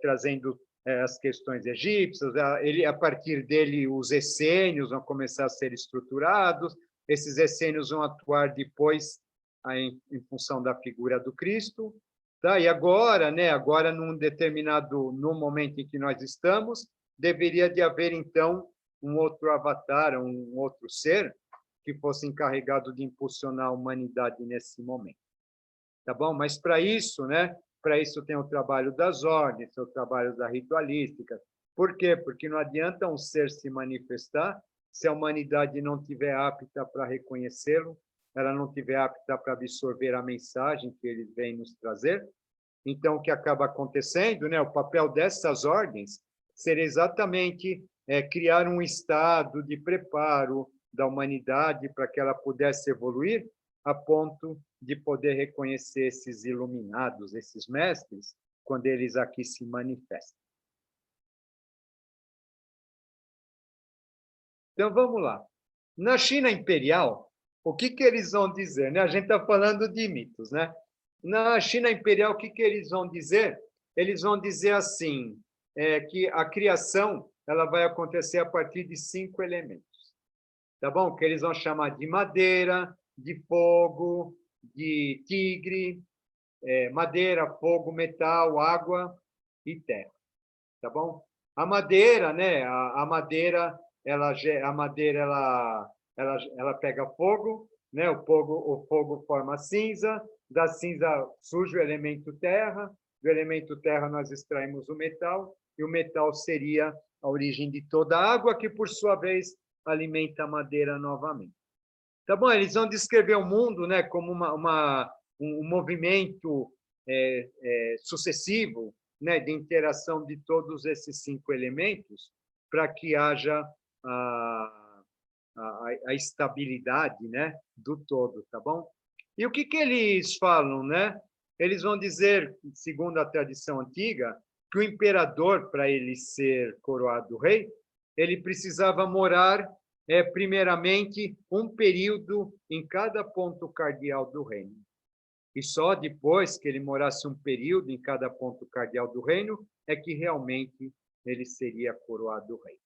Trazendo as questões egípcias, a partir dele, os essênios vão começar a ser estruturados. Esses essênios vão atuar depois em função da figura do Cristo, tá? E agora, né? Agora no momento em que nós estamos, deveria de haver então um outro avatar, um outro ser que fosse encarregado de impulsionar a humanidade nesse momento, tá bom? Mas para isso, né? Para isso tem o trabalho das ordens, o trabalho da ritualística. Por quê? Porque não adianta um ser se manifestar se a humanidade não estiver apta para reconhecê-lo, ela não estiver apta para absorver a mensagem que ele vem nos trazer. Então, o que acaba acontecendo, né? O papel dessas ordens seria exatamente criar um estado de preparo da humanidade para que ela pudesse evoluir a ponto de poder reconhecer esses iluminados, esses mestres, quando eles aqui se manifestam. Então, vamos lá. Na China imperial, o que eles vão dizer? Né? A gente está falando de mitos, né? Na China imperial, o que eles vão dizer? Eles vão dizer assim, que a criação ela vai acontecer a partir de 5 elementos, tá bom? Que eles vão chamar de madeira, de fogo, de tigre, madeira, fogo, metal, água e terra, tá bom? A madeira, né? A madeira ela pega fogo, né? O fogo forma cinza, da cinza surge o elemento terra, do elemento terra nós extraímos o metal, e o metal seria a origem de toda a água, que por sua vez alimenta a madeira novamente. Tá bom? Eles vão descrever o mundo, né, como um movimento sucessivo, né, de interação de todos esses 5 elementos para que haja a estabilidade, né, do todo, tá bom? E o que eles falam, né? Eles vão dizer, segundo a tradição antiga, que o imperador, para ele ser coroado rei, ele precisava morar, primeiramente, um período em cada ponto cardeal do reino. E só depois que ele morasse um período em cada ponto cardeal do reino, é que realmente ele seria coroado rei.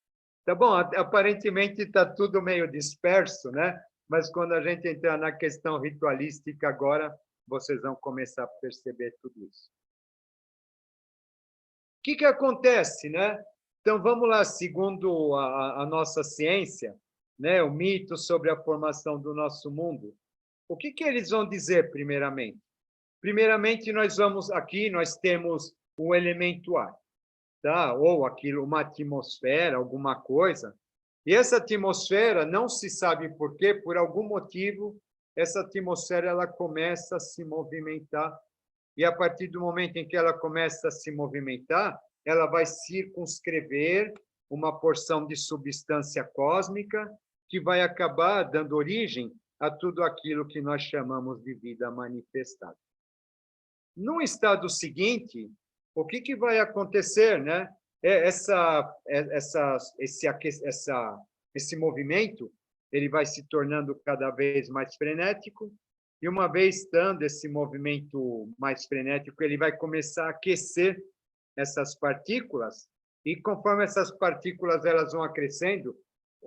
Tá bom? Aparentemente está tudo meio disperso, né? Mas quando a gente entrar na questão ritualística agora, vocês vão começar a perceber tudo isso. O que acontece, né? Então, vamos lá, segundo a nossa ciência, né? O mito sobre a formação do nosso mundo. O que eles vão dizer, primeiramente? Primeiramente, nós temos o elemento ar, tá? Ou uma atmosfera, alguma coisa. E essa atmosfera, não se sabe por quê, por algum motivo, essa atmosfera ela começa a se movimentar e a partir do momento em que ela começa a se movimentar, ela vai circunscrever uma porção de substância cósmica que vai acabar dando origem a tudo aquilo que nós chamamos de vida manifestada. No estado seguinte, o que vai acontecer, né? Esse movimento, ele vai se tornando cada vez mais frenético, e uma vez dando esse movimento mais frenético, ele vai começar a aquecer essas partículas, e conforme essas partículas elas vão crescendo,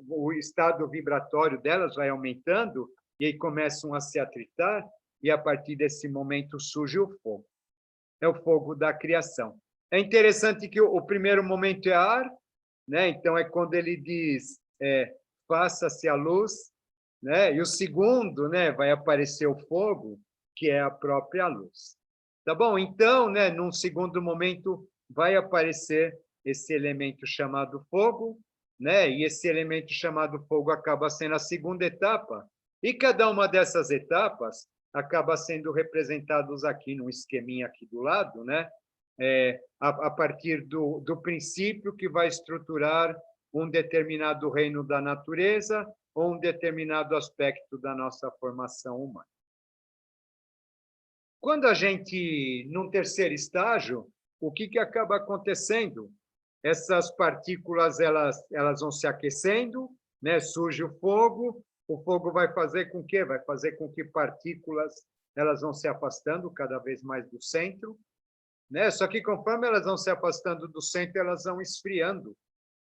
o estado vibratório delas vai aumentando, e aí começam a se atritar, e a partir desse momento surge o fogo. É o fogo da criação. É interessante que o primeiro momento é ar, né? Então é quando ele diz, faça-se a luz, né? E o segundo, né, vai aparecer o fogo, que é a própria luz. Tá bom? Então, né, num segundo momento vai aparecer esse elemento chamado fogo, né? E esse elemento chamado fogo acaba sendo a segunda etapa, e cada uma dessas etapas acaba sendo representados aqui num esqueminha aqui do lado, né? A partir do princípio que vai estruturar um determinado reino da natureza ou um determinado aspecto da nossa formação humana. Quando a gente, num terceiro estágio, o que acaba acontecendo? Essas partículas elas vão se aquecendo, né? Surge o fogo vai fazer com que? Vai fazer com que partículas elas vão se afastando cada vez mais do centro, né? Só que conforme elas vão se afastando do centro, elas vão esfriando,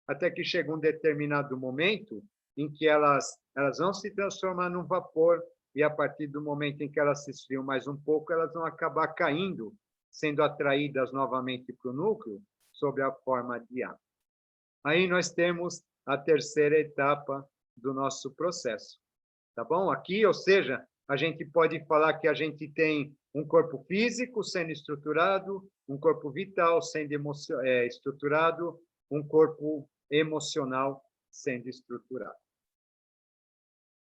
até que chega um determinado momento em que elas vão se transformar num vapor, e a partir do momento em que elas se esfriam mais um pouco, elas vão acabar caindo, sendo atraídas novamente para o núcleo, sob a forma de água. Aí nós temos a terceira etapa do nosso processo, tá bom? Aqui, ou seja, a gente pode falar que a gente tem um corpo físico sendo estruturado, um corpo vital sendo estruturado, um corpo emocional sendo estruturado.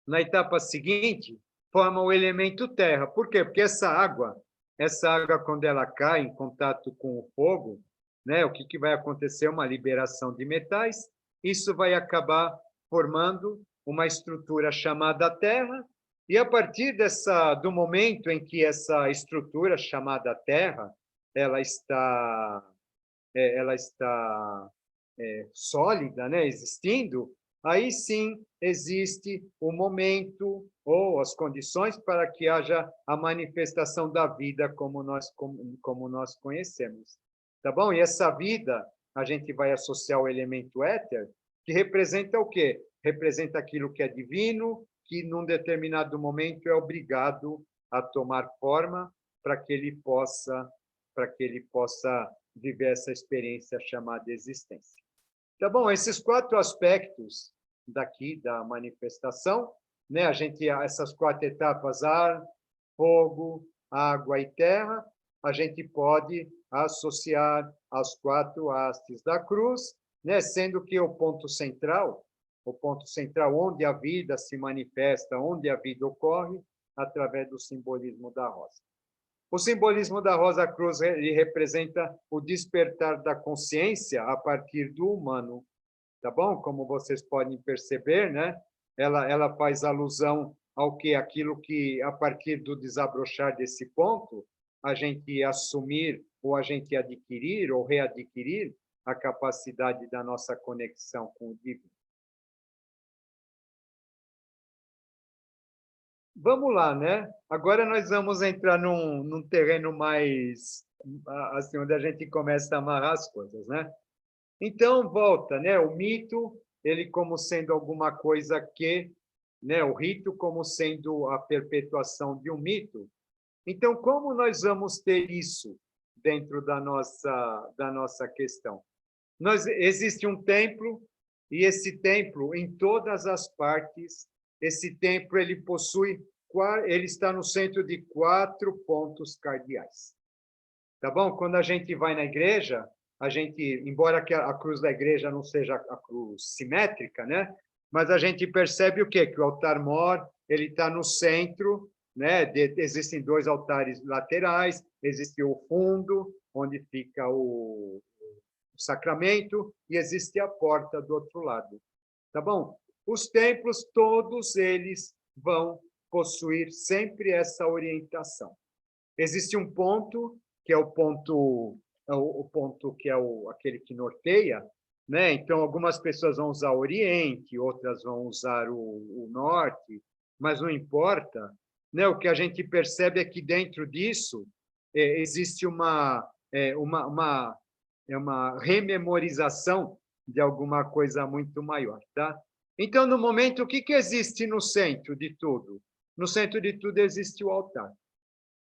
Na etapa seguinte, forma o elemento terra. Por quê? Porque essa água, quando ela cai em contato com o fogo, né, o que vai acontecer? Uma liberação de metais. Isso vai acabar formando uma estrutura chamada terra, e a partir do momento em que essa estrutura chamada terra ela está sólida, né, existindo, aí sim existe o momento ou as condições para que haja a manifestação da vida como nós conhecemos. Tá bom? E essa vida a gente vai associar o elemento éter, que representa o quê? Representa aquilo que é divino, que num determinado momento é obrigado a tomar forma para que ele possa viver essa experiência chamada existência. Tá bom? Esses 4 aspectos daqui da manifestação, né? Essas 4 etapas, ar, fogo, água e terra, a gente pode associar às 4 hastes da cruz, né? Sendo que o ponto central onde a vida se manifesta, onde a vida ocorre, através do simbolismo da rosa. O simbolismo da rosa cruz ele representa o despertar da consciência a partir do humano, tá bom? Como vocês podem perceber, né? Ela faz alusão aquilo que a partir do desabrochar desse ponto, a gente assumir ou a gente adquirir ou readquirir a capacidade da nossa conexão com o divino. Vamos lá, né? Agora nós vamos entrar num terreno mais, assim, onde a gente começa a amarrar as coisas, né? Então, volta, né? O mito, ele como sendo alguma coisa que, né? O rito como sendo a perpetuação de um mito. Então, como nós vamos ter isso dentro da nossa questão? Existe um templo, e esse templo, em todas as partes, esse templo ele está no centro de 4 pontos cardeais. Tá bom? Quando a gente vai na igreja, embora a cruz da igreja não seja a cruz simétrica, né? Mas a gente percebe o quê? Que o altar mor, ele está no centro, né? Existem 2 altares laterais, existe o fundo, onde fica o sacramento, e existe a porta do outro lado. Tá bom? Os templos, todos eles vão possuir sempre essa orientação. Existe um ponto, que é o ponto que é aquele que norteia, né? Então, algumas pessoas vão usar o Oriente, outras vão usar o Norte, mas não importa, né? O que a gente percebe é que dentro disso existe uma rememorização de alguma coisa muito maior, tá? Então, no momento, o que existe no centro de tudo? No centro de tudo existe o altar.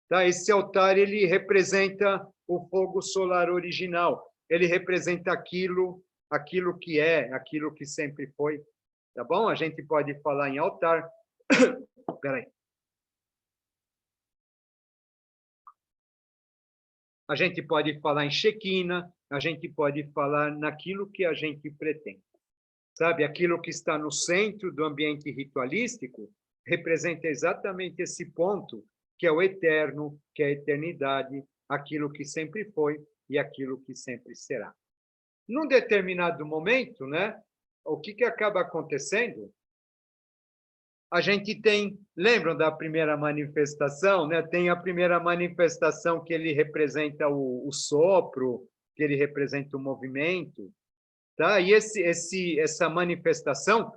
Tá? Esse altar ele representa o fogo solar original. Ele representa aquilo que é, aquilo que sempre foi. Tá bom? A gente pode falar em altar. Espera aí. A gente pode falar em Shekinah, a gente pode falar naquilo que a gente pretende. Sabe, aquilo que está no centro do ambiente ritualístico representa exatamente esse ponto, que é o eterno, que é a eternidade, aquilo que sempre foi e aquilo que sempre será. Num determinado momento, né, o que acaba acontecendo? A gente tem, lembram da primeira manifestação, né? Tem a primeira manifestação que ele representa o sopro, que ele representa o movimento, tá? E essa manifestação,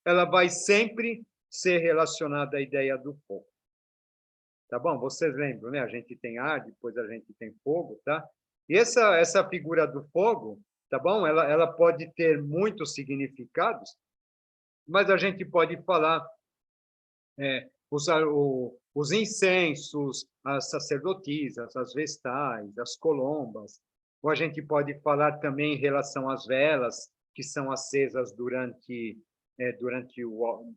ela vai sempre ser relacionada à ideia do fogo. Tá bom? Vocês lembram, né? A gente tem ar, depois a gente tem fogo, tá? E essa figura do fogo, tá bom? Ela pode ter muitos significados, mas a gente pode falar, usar os incensos, as sacerdotisas, as vestais, as colombas, ou a gente pode falar também em relação às velas, que são acesas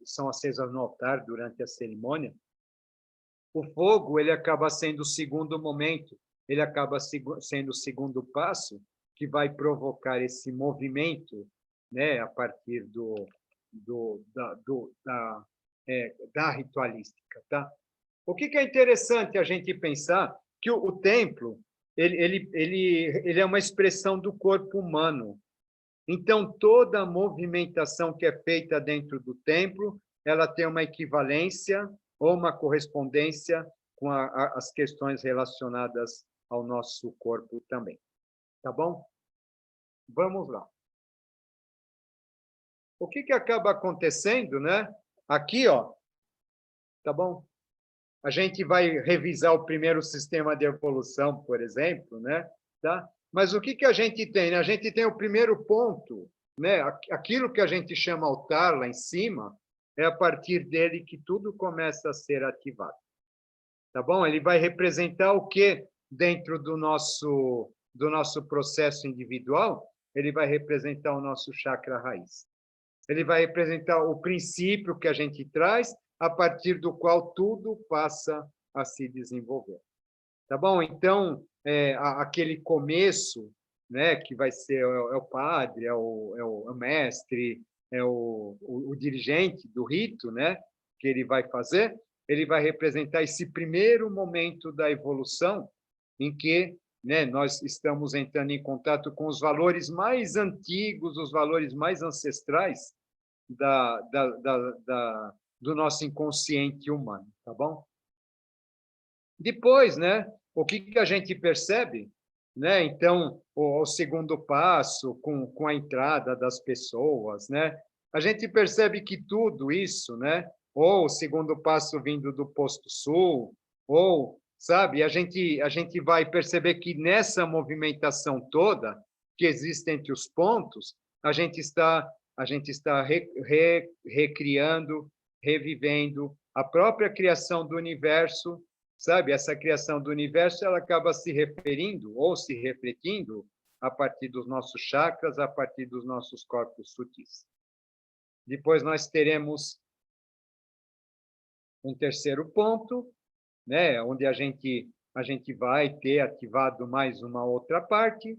são acesas no altar durante a cerimônia. O fogo, ele acaba sendo o segundo momento, ele acaba sendo o segundo passo que vai provocar esse movimento, né, a partir da ritualística, tá? O que é interessante a gente pensar que o templo ele é uma expressão do corpo humano. Então, toda a movimentação que é feita dentro do templo, ela tem uma equivalência ou uma correspondência com as questões relacionadas ao nosso corpo também. Tá bom? Vamos lá. O que acaba acontecendo, né? Aqui, ó, tá bom? A gente vai revisar o primeiro sistema de evolução, por exemplo, né? Tá? Mas o que a gente tem? A gente tem o primeiro ponto, né? Aquilo que a gente chama altar lá em cima, é a partir dele que tudo começa a ser ativado. Tá bom? Ele vai representar o que dentro do nosso processo individual? Ele vai representar o nosso chakra raiz. Ele vai representar o princípio que a gente traz, a partir do qual tudo passa a se desenvolver. Tá bom? Então, aquele começo, né, que vai ser o padre, é o mestre, é o dirigente do rito, né, que ele vai fazer, ele vai representar esse primeiro momento da evolução em que, né, nós estamos entrando em contato com os valores mais antigos, os valores mais ancestrais do nosso inconsciente humano, tá bom? Depois, né, o que a gente percebe, né? Então, o segundo passo com a entrada das pessoas, né? A gente percebe que tudo isso, né? Ou o segundo passo vindo do Posto Sul, ou, sabe, a gente vai perceber que nessa movimentação toda que existe entre os pontos, a gente está recriando, revivendo a própria criação do universo, sabe? Essa criação do universo, ela acaba se referindo ou se refletindo a partir dos nossos chakras, a partir dos nossos corpos sutis. Depois nós teremos um terceiro ponto, né? Onde a gente vai ter ativado mais uma outra parte.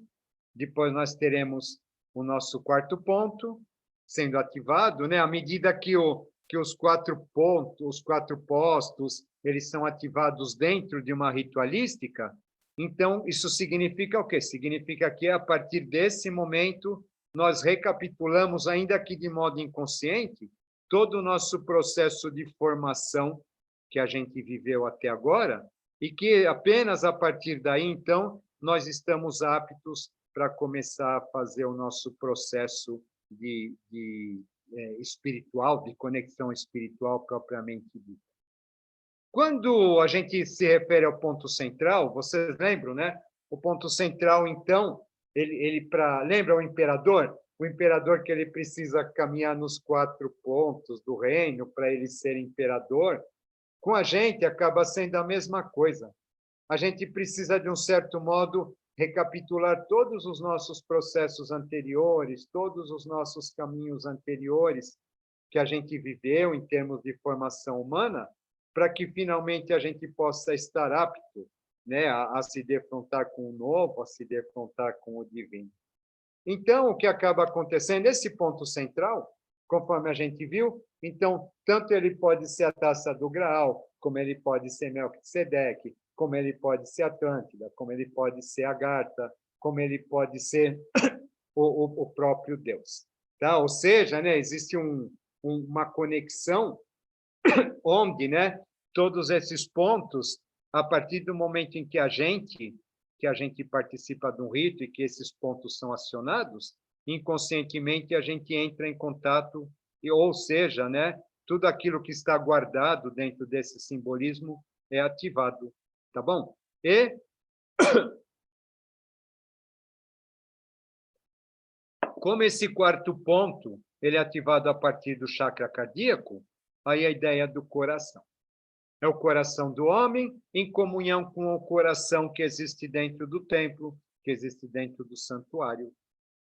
Depois nós teremos o nosso quarto ponto sendo ativado, né? À medida que os quatro pontos, os quatro postos, eles são ativados dentro de uma ritualística, então isso significa o quê? Significa que a partir desse momento nós recapitulamos, ainda que de modo inconsciente, todo o nosso processo de formação que a gente viveu até agora, e que apenas a partir daí, então, nós estamos aptos para começar a fazer o nosso processo espiritual, de conexão espiritual propriamente dita. Quando a gente se refere ao ponto central, vocês lembram, né? O ponto central, então, lembra o imperador? O imperador que ele precisa caminhar nos 4 pontos do reino para ele ser imperador. Com a gente acaba sendo a mesma coisa. A gente precisa, de um certo modo, recapitular todos os nossos processos anteriores, todos os nossos caminhos anteriores que a gente viveu em termos de formação humana, para que finalmente a gente possa estar apto, né, a se defrontar com o novo, a se defrontar com o divino. Então, o que acaba acontecendo, esse ponto central, conforme a gente viu, então, tanto ele pode ser a taça do Graal, como ele pode ser Melquisedeque, como ele pode ser Atlântida, como ele pode ser Agartha, como ele pode ser o próprio Deus. Tá? Ou seja, né, existe uma conexão onde, né, todos esses pontos, a partir do momento em que a gente participa de um rito e que esses pontos são acionados, inconscientemente a gente entra em contato, ou seja, né, tudo aquilo que está guardado dentro desse simbolismo é ativado, tá bom? E como esse 4º ponto ele é ativado a partir do chakra cardíaco, aí a ideia do coração. É o coração do homem em comunhão com o coração que existe dentro do templo, que existe dentro do santuário.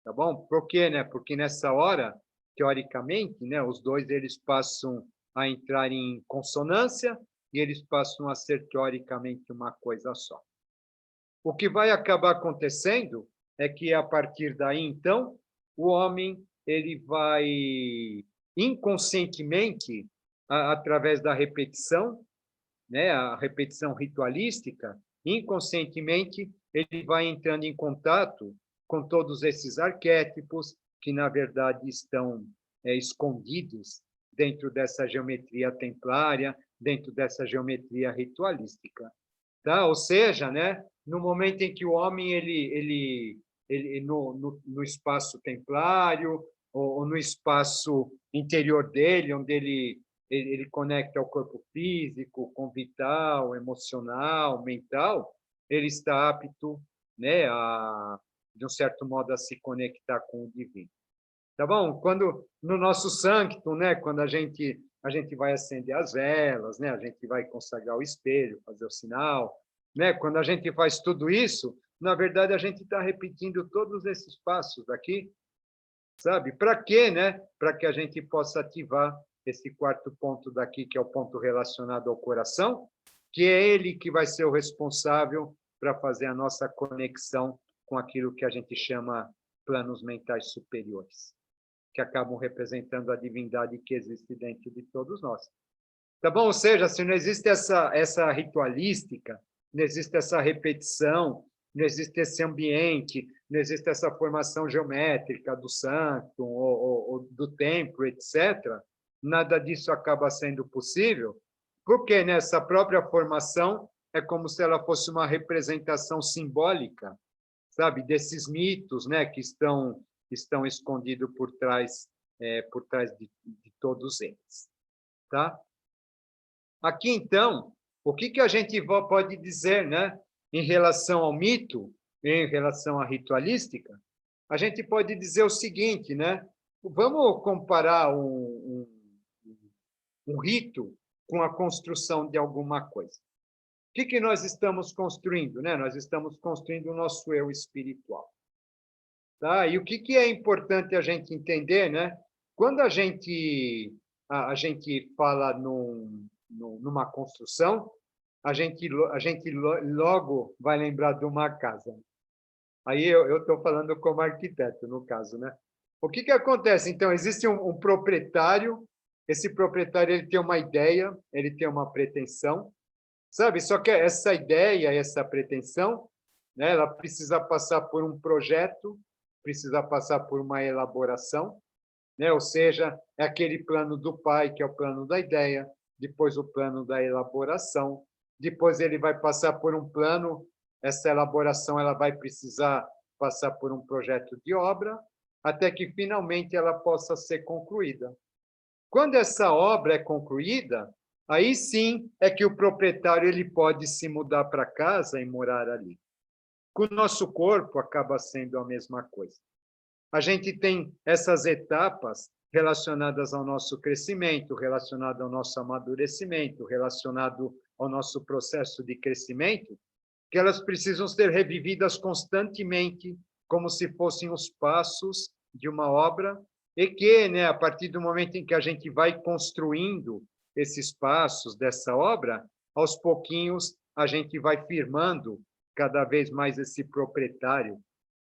Tá bom? Por quê, né? Porque nessa hora, teoricamente, né, os dois eles passam a entrar em consonância e eles passam a ser teoricamente uma coisa só. O que vai acabar acontecendo é que a partir daí, então, o homem ele vai inconscientemente, através da repetição, né, a repetição ritualística, inconscientemente ele vai entrando em contato com todos esses arquétipos que, na verdade, estão escondidos dentro dessa geometria templária, dentro dessa geometria ritualística. Tá? Ou seja, né, no momento em que o homem ele no espaço templário ou no espaço interior dele, onde ele conecta o corpo físico, com vital, emocional, mental, ele está apto, né, de um certo modo, a se conectar com o divino. Tá bom? Quando no nosso sanctum, né, quando a gente vai acender as velas, né, a gente vai consagrar o espelho, fazer o sinal, né, quando a gente faz tudo isso, na verdade a gente está repetindo todos esses passos aqui, sabe? Para quê, né? Para que a gente possa ativar esse 4º ponto daqui, que é o ponto relacionado ao coração, que é ele que vai ser o responsável para fazer a nossa conexão com aquilo que a gente chama planos mentais superiores, que acabam representando a divindade que existe dentro de todos nós. Tá bom? Ou seja, se não existe essa ritualística, não existe essa repetição, não existe esse ambiente, não existe essa formação geométrica do santo ou do templo, etc., nada disso acaba sendo possível, porque nessa própria formação é como se ela fosse uma representação simbólica, sabe, desses mitos, né, que estão escondidos por trás de todos eles, tá? Aqui, então, o que a gente pode dizer, né, em relação ao mito, em relação à ritualística? A gente pode dizer o seguinte, né? Vamos comparar um rito com a construção de alguma coisa. O que nós estamos construindo, né? Nós estamos construindo o nosso eu espiritual. Tá? E o que é importante a gente entender, né? Quando a gente fala numa construção, a gente logo vai lembrar de uma casa. Aí eu estou falando como arquiteto, no caso, né? O que acontece? Então, existe um proprietário, esse proprietário ele tem uma ideia, ele tem uma pretensão, sabe? Só que essa ideia, essa pretensão, né, ela precisa passar por um projeto, precisa passar por uma elaboração, né? Ou seja, é aquele plano do pai, que é o plano da ideia, depois o plano da elaboração, depois ele vai passar por um plano, essa elaboração ela vai precisar passar por um projeto de obra, até que finalmente ela possa ser concluída. Quando essa obra é concluída, aí sim é que o proprietário ele pode se mudar para casa e morar ali. Com o nosso corpo acaba sendo a mesma coisa. A gente tem essas etapas relacionadas ao nosso crescimento, relacionado ao nosso amadurecimento, relacionado ao nosso processo de crescimento, que elas precisam ser revividas constantemente, como se fossem os passos de uma obra, e que, né, a partir do momento em que a gente vai construindo esses passos dessa obra, aos pouquinhos a gente vai firmando cada vez mais esse proprietário,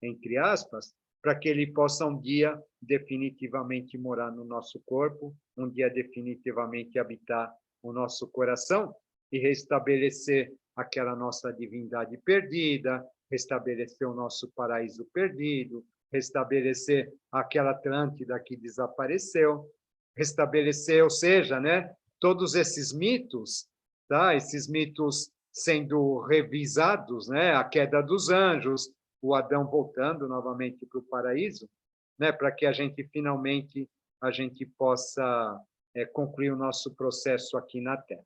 entre aspas, para que ele possa um dia definitivamente morar no nosso corpo, um dia definitivamente habitar o nosso coração e restabelecer aquela nossa divindade perdida, restabelecer o nosso paraíso perdido, restabelecer aquela Atlântida que desapareceu, restabelecer, ou seja, né, todos esses mitos, tá? Esses mitos sendo revisados, né, a queda dos anjos, o Adão voltando novamente para o paraíso, né, para que a gente finalmente a gente possa concluir o nosso processo aqui na Terra.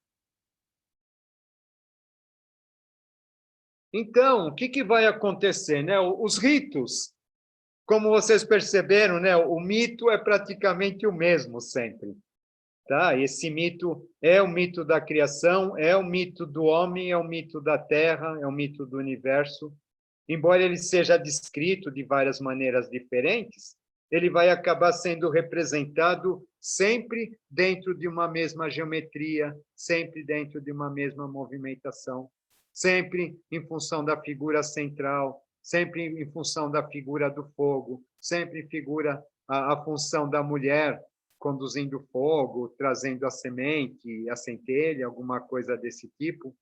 Então, o que vai acontecer, né? Os ritos, como vocês perceberam, né, o mito é praticamente o mesmo sempre, tá? Esse mito é o mito da criação, é o mito do homem, é o mito da Terra, é o mito do universo. Embora ele seja descrito de várias maneiras diferentes, ele vai acabar sendo representado sempre dentro de uma mesma geometria, sempre dentro de uma mesma movimentação, sempre em função da figura central, sempre em função da figura do fogo, sempre em figura a função da mulher conduzindo fogo, trazendo a semente, a centelha, alguma coisa desse tipo.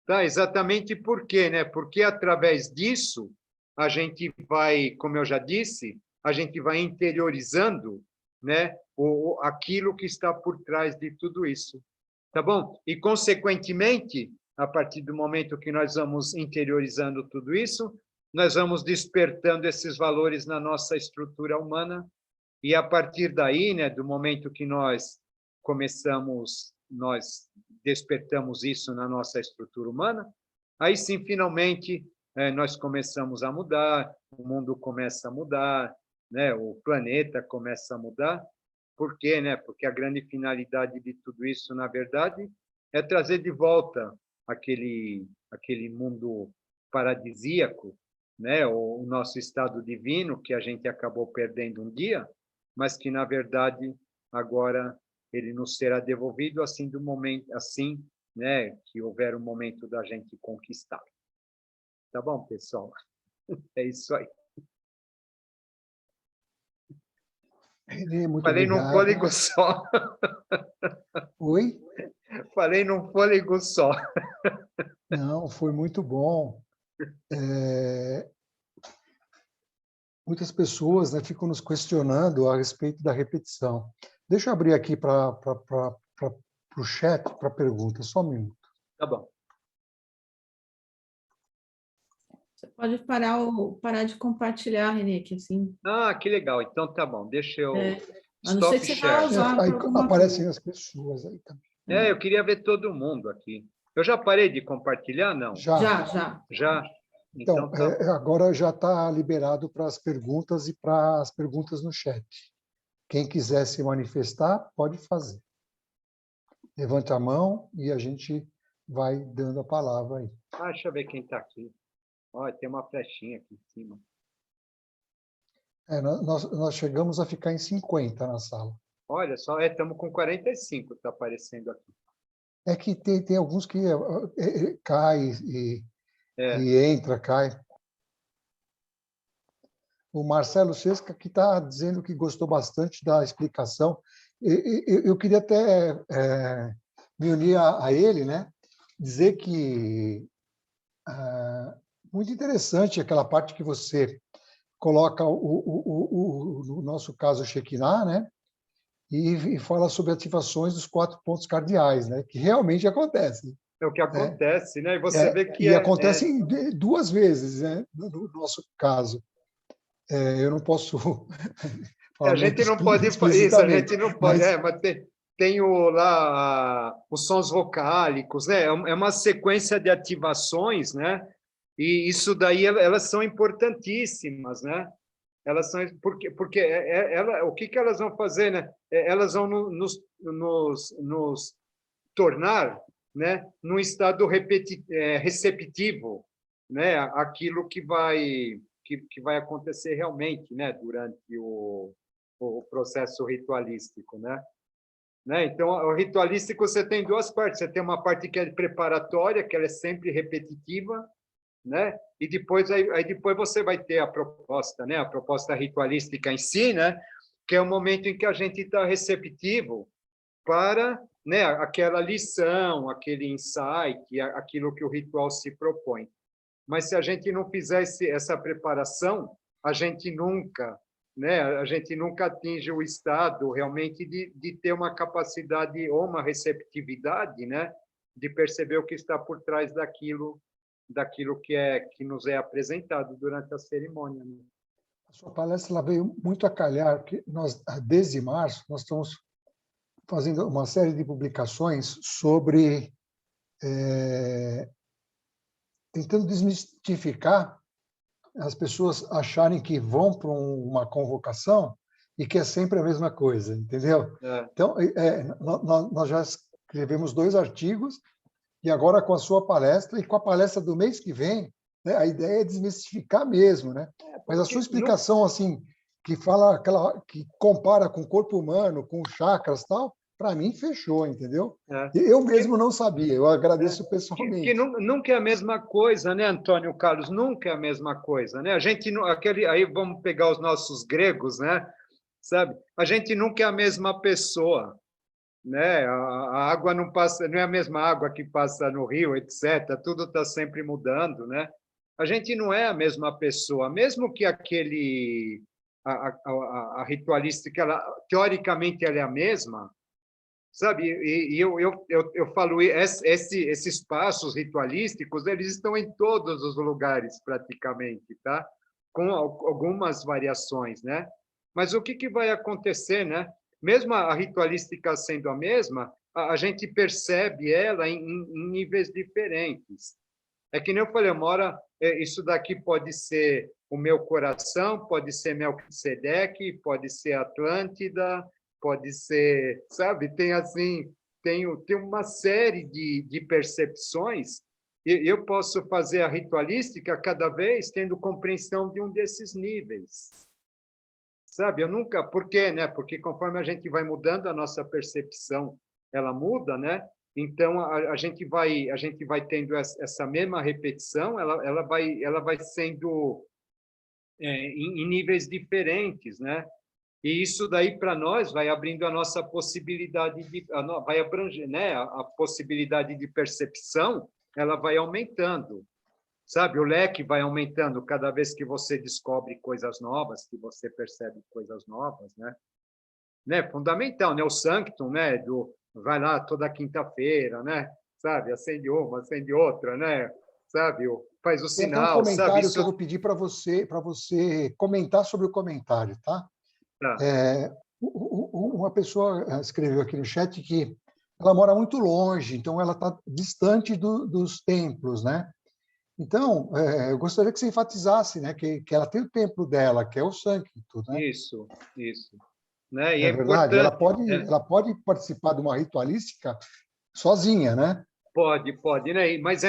Tá, exatamente por quê, né? Porque através disso a gente vai, como eu já disse, a gente vai interiorizando, né, aquilo que está por trás de tudo isso. Tá bom? E consequentemente, a partir do momento que nós vamos interiorizando tudo isso, nós vamos despertando esses valores na nossa estrutura humana e a partir daí, né, do momento que nós despertamos isso na nossa estrutura humana, aí sim, finalmente, nós começamos a mudar, o mundo começa a mudar, né? O planeta começa a mudar. Por quê? Né? Porque a grande finalidade de tudo isso, na verdade, é trazer de volta aquele mundo paradisíaco, né? O nosso estado divino, que a gente acabou perdendo um dia, mas que, na verdade, agora ele nos será devolvido assim do momento, assim, né, que houver um momento da gente conquistar. Tá bom, pessoal? É isso aí. Muito Falei obrigado. num fôlego só. Oi? Falei num fôlego só. Não, foi muito bom. Muitas pessoas, né, ficam nos questionando a respeito da repetição. Deixa eu abrir aqui para o chat, para perguntas, só um minuto. Tá bom. Você pode parar de compartilhar, Renê, que assim... Ah, que legal. Então tá bom. Deixa eu... A não ser que você vá usar Aí para alguma aparecem coisa. as pessoas aí também. eu queria ver todo mundo aqui. Eu já parei de compartilhar, não? Já. Já? Então, tá agora já está liberado para as perguntas e para as perguntas no chat. Quem quiser se manifestar, pode fazer. Levante a mão e a gente vai dando a palavra aí. deixa eu ver quem está aqui. Olha, tem uma flechinha aqui em cima. Nós chegamos a ficar em 50 na sala. Olha só, estamos com 45, está aparecendo aqui. É que tem alguns que cai e entra, cai. O Marcelo Sesca que está dizendo que gostou bastante da explicação. Eu queria até me unir a ele, né? dizer que muito interessante aquela parte que você coloca no nosso caso, o Shekinah, né? E fala sobre ativações dos 4 pontos cardeais, né? Que realmente acontecem. É o que Né? acontece, né? E você vê que E acontecem 2 vezes, né? No nosso caso. Eu não posso falar a gente muito não pode isso, a explicitamente, gente não pode, mas mas tem os sons vocálicos, né? É uma sequência de ativações, né? E isso daí elas são importantíssimas, né? Elas são porque o que elas vão fazer, né? Elas vão nos tornar, né, num estado receptivo, né? Aquilo que vai acontecer realmente, né? Durante o processo ritualístico, né? Então, o ritualístico você tem 2 partes. Você tem uma parte que é preparatória, que ela é sempre repetitiva, né? E depois depois você vai ter a proposta, né? A proposta ritualística em si, né? Que é o momento em que a gente está receptivo para, né, aquela lição, aquele insight, aquilo que o ritual se propõe. Mas se a gente não fizesse essa preparação, a gente nunca, né, a gente nunca atinge o estado realmente de ter uma capacidade ou uma receptividade, né, de perceber o que está por trás daquilo que nos é apresentado durante a cerimônia. Né? a sua palestra ela veio muito a calhar, porque nós, desde março, nós estamos fazendo uma série de publicações sobre tentando desmistificar as pessoas acharem que vão para uma convocação e que é sempre a mesma coisa, entendeu? Então, nós já escrevemos 2 artigos e agora com a sua palestra e com a palestra do mês que vem, né, a ideia é desmistificar mesmo, né? Mas a sua explicação assim que fala que compara com o corpo humano, com chakras, tal, para mim fechou, entendeu? Eu mesmo não sabia. Eu agradeço pessoalmente. Que nunca é a mesma coisa, né, Antônio Carlos? Nunca é a mesma coisa, né? A gente aí vamos pegar os nossos gregos, né? Sabe? A gente nunca é a mesma pessoa, né? A água não passa, não é a mesma água que passa no rio, etc. Tudo está sempre mudando, né? A gente não é a mesma pessoa, mesmo que a ritualística, teoricamente, ela é a mesma, sabe? E eu falo, esses passos ritualísticos, eles estão em todos os lugares, praticamente, tá? Com algumas variações, né? Mas o que vai acontecer, né? Mesmo a ritualística sendo a mesma, a gente percebe ela em níveis diferentes. É que nem eu falei, uma hora, isso daqui pode ser o meu coração, pode ser Melquisedeque, pode ser Atlântida, pode ser, sabe? Tem assim, tem uma série de percepções. E eu posso fazer a ritualística cada vez tendo compreensão de um desses níveis. Sabe? Eu nunca, por quê, né? Porque conforme a gente vai mudando a nossa percepção, ela muda, né? Então a gente vai tendo essa mesma repetição, ela vai sendo em níveis diferentes, né? E isso daí para nós vai abrindo a nossa possibilidade vai abranger, né? A possibilidade de percepção, ela vai aumentando. Sabe, o leque vai aumentando cada vez que você descobre coisas novas, que você percebe coisas novas, né? Fundamental, né? O Sanctum, né? Vai lá toda quinta-feira, né? Sabe, acende uma, acende outra, né? Sabe, faz o Tem até um sinal, sabe? comentário Isso que eu vou pedir para você comentar sobre o comentário, tá? tá. Uma pessoa escreveu aqui no chat que ela mora muito longe, então ela está distante dos templos, né? Então, eu gostaria que você enfatizasse, né, que ela tem o templo dela, que é o Sanctum, né? Isso. Né? E É é verdade, ela importante. pode participar de uma ritualística sozinha, né? Pode, né? Mas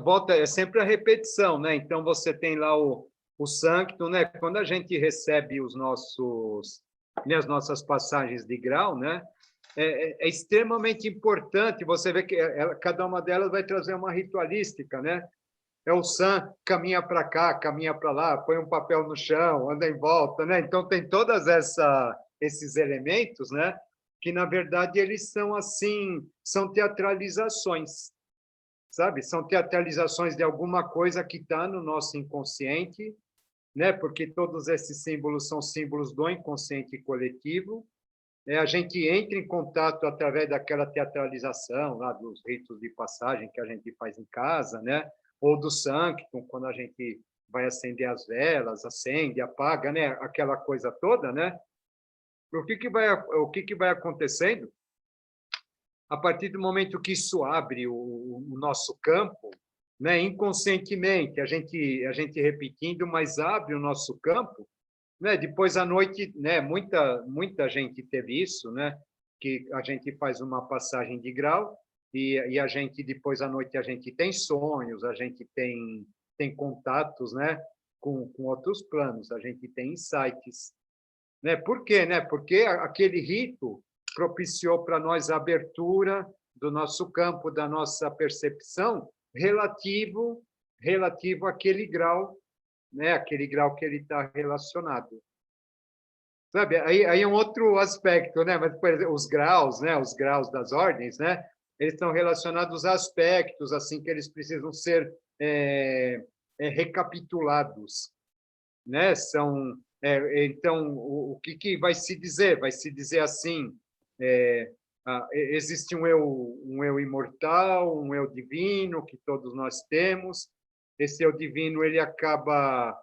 volta, é sempre a repetição, né? Então você tem lá o Sanctum, né? Quando a gente recebe as nossas passagens de grau, né? É extremamente importante. Você vê que cada uma delas vai trazer uma ritualística, né? O Sam caminha para cá, caminha para lá, põe um papel no chão, anda em volta, né? Então tem todas esses elementos, né? Que na verdade eles são assim, são teatralizações, sabe? São teatralizações de alguma coisa que está no nosso inconsciente, né? Porque todos esses símbolos são símbolos do inconsciente coletivo. A gente entra em contato através daquela teatralização lá dos ritos de passagem que a gente faz em casa, né? Ou do Sanctum, quando a gente vai acender as velas, acende, apaga, né? Aquela coisa toda, né? O que que vai acontecendo? A partir do momento que isso abre o nosso campo, né? Inconscientemente, a gente repetindo, mas abre o nosso campo, né? Depois à noite, né? Muita gente teve isso, né? Que a gente faz uma passagem de grau e a gente depois à noite a gente tem sonhos, a gente tem contatos, né? Com outros planos, a gente tem insights, né? Por quê, né? Porque aquele rito propiciou para nós a abertura do nosso campo, da nossa percepção relativo àquele grau, né? Aquele grau que ele está relacionado. Sabe? Aí é um outro aspecto, né? Mas, por exemplo, os graus, né? Os graus das ordens, né? Eles estão relacionados a aspectos assim que eles precisam ser recapitulados, né? Então, o que vai se dizer? Vai se dizer assim: existe um eu imortal, um eu divino que todos nós temos. Esse eu divino ele acaba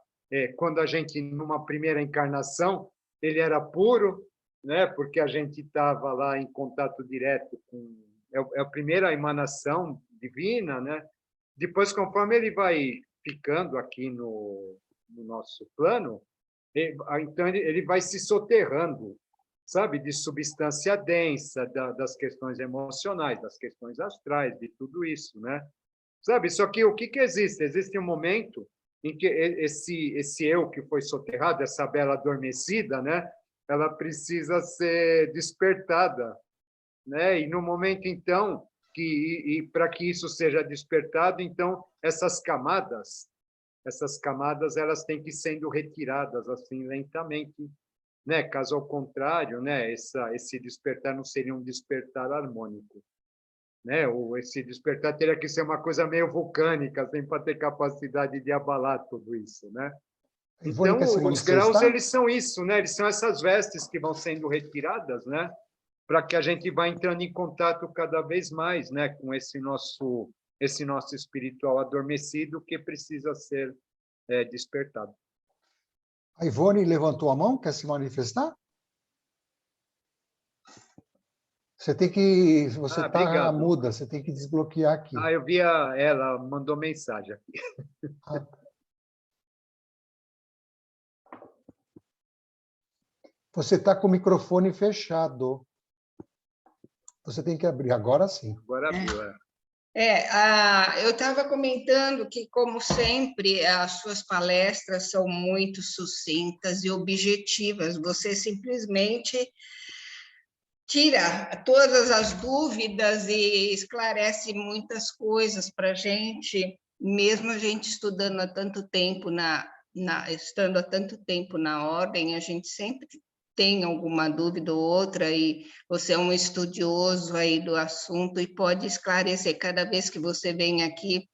quando a gente numa primeira encarnação ele era puro, né? Porque a gente estava lá em contato direto com a primeira emanação divina, né? Depois, conforme ele vai ficando aqui no nosso plano, então ele vai se soterrando, sabe, de substância densa, das questões emocionais, das questões astrais, de tudo isso, né? Sabe? Só que o que existe? Existe um momento em que esse eu que foi soterrado, essa bela adormecida, né? Ela precisa ser despertada, né? E no momento então e para que isso seja despertado, então essas camadas elas têm que ir sendo retiradas assim lentamente, né? Caso ao contrário, né? Esse despertar não seria um despertar harmônico, né? Ou esse despertar teria que ser uma coisa meio vulcânica, assim, para ter capacidade de abalar tudo isso, né? A Ivone quer se Então, os graus manifestar? eles são isso, né? Eles são essas vestes que vão sendo retiradas, né? Para que a gente vá entrando em contato cada vez mais, né? Com esse nosso espiritual adormecido que precisa ser despertado. A Ivone levantou a mão, quer se manifestar? Você está Obrigado. muda, você tem que desbloquear aqui. Eu vi ela mandou mensagem aqui. Ah. Você está com o microfone fechado. Você tem que abrir, agora sim. Agora abriu, Eu estava comentando que, como sempre, as suas palestras são muito sucintas e objetivas. Você simplesmente tira todas as dúvidas e esclarece muitas coisas para a gente, mesmo a gente estudando há tanto tempo estando há tanto tempo na ordem, a gente sempre tem alguma dúvida ou outra, e você é um estudioso aí do assunto e pode esclarecer. Cada vez que você vem aqui,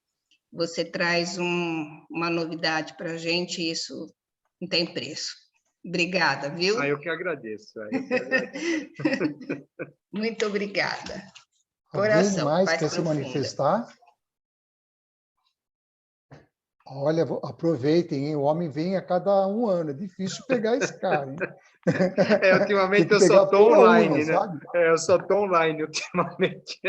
você traz uma novidade para a gente, e isso não tem preço. Obrigada, viu? eu que agradeço. Muito obrigada. Alguém mais quer se manifestar? Olha, aproveitem, hein? O homem vem a cada 1 ano. É difícil pegar esse cara, hein? Ultimamente eu só estou online, né? Sabe? Eu só estou online ultimamente.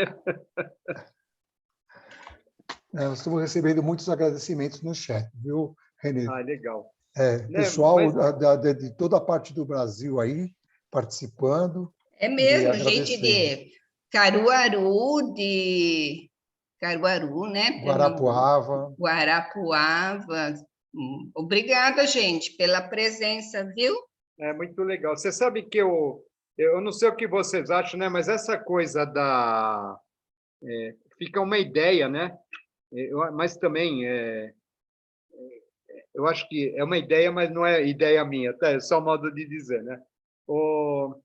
Eu estou recebendo muitos agradecimentos no chat, viu, Renê? Legal. Pessoal de toda a parte do Brasil aí participando. É mesmo, gente de Caruaru, né? Guarapuava. Guarapuava. Obrigada, gente, pela presença, viu? É muito legal. Você sabe que eu não sei o que vocês acham, né? Mas essa coisa fica uma ideia, né? Mas também eu acho que é uma ideia, mas não é ideia minha, tá? É só modo de dizer, né? O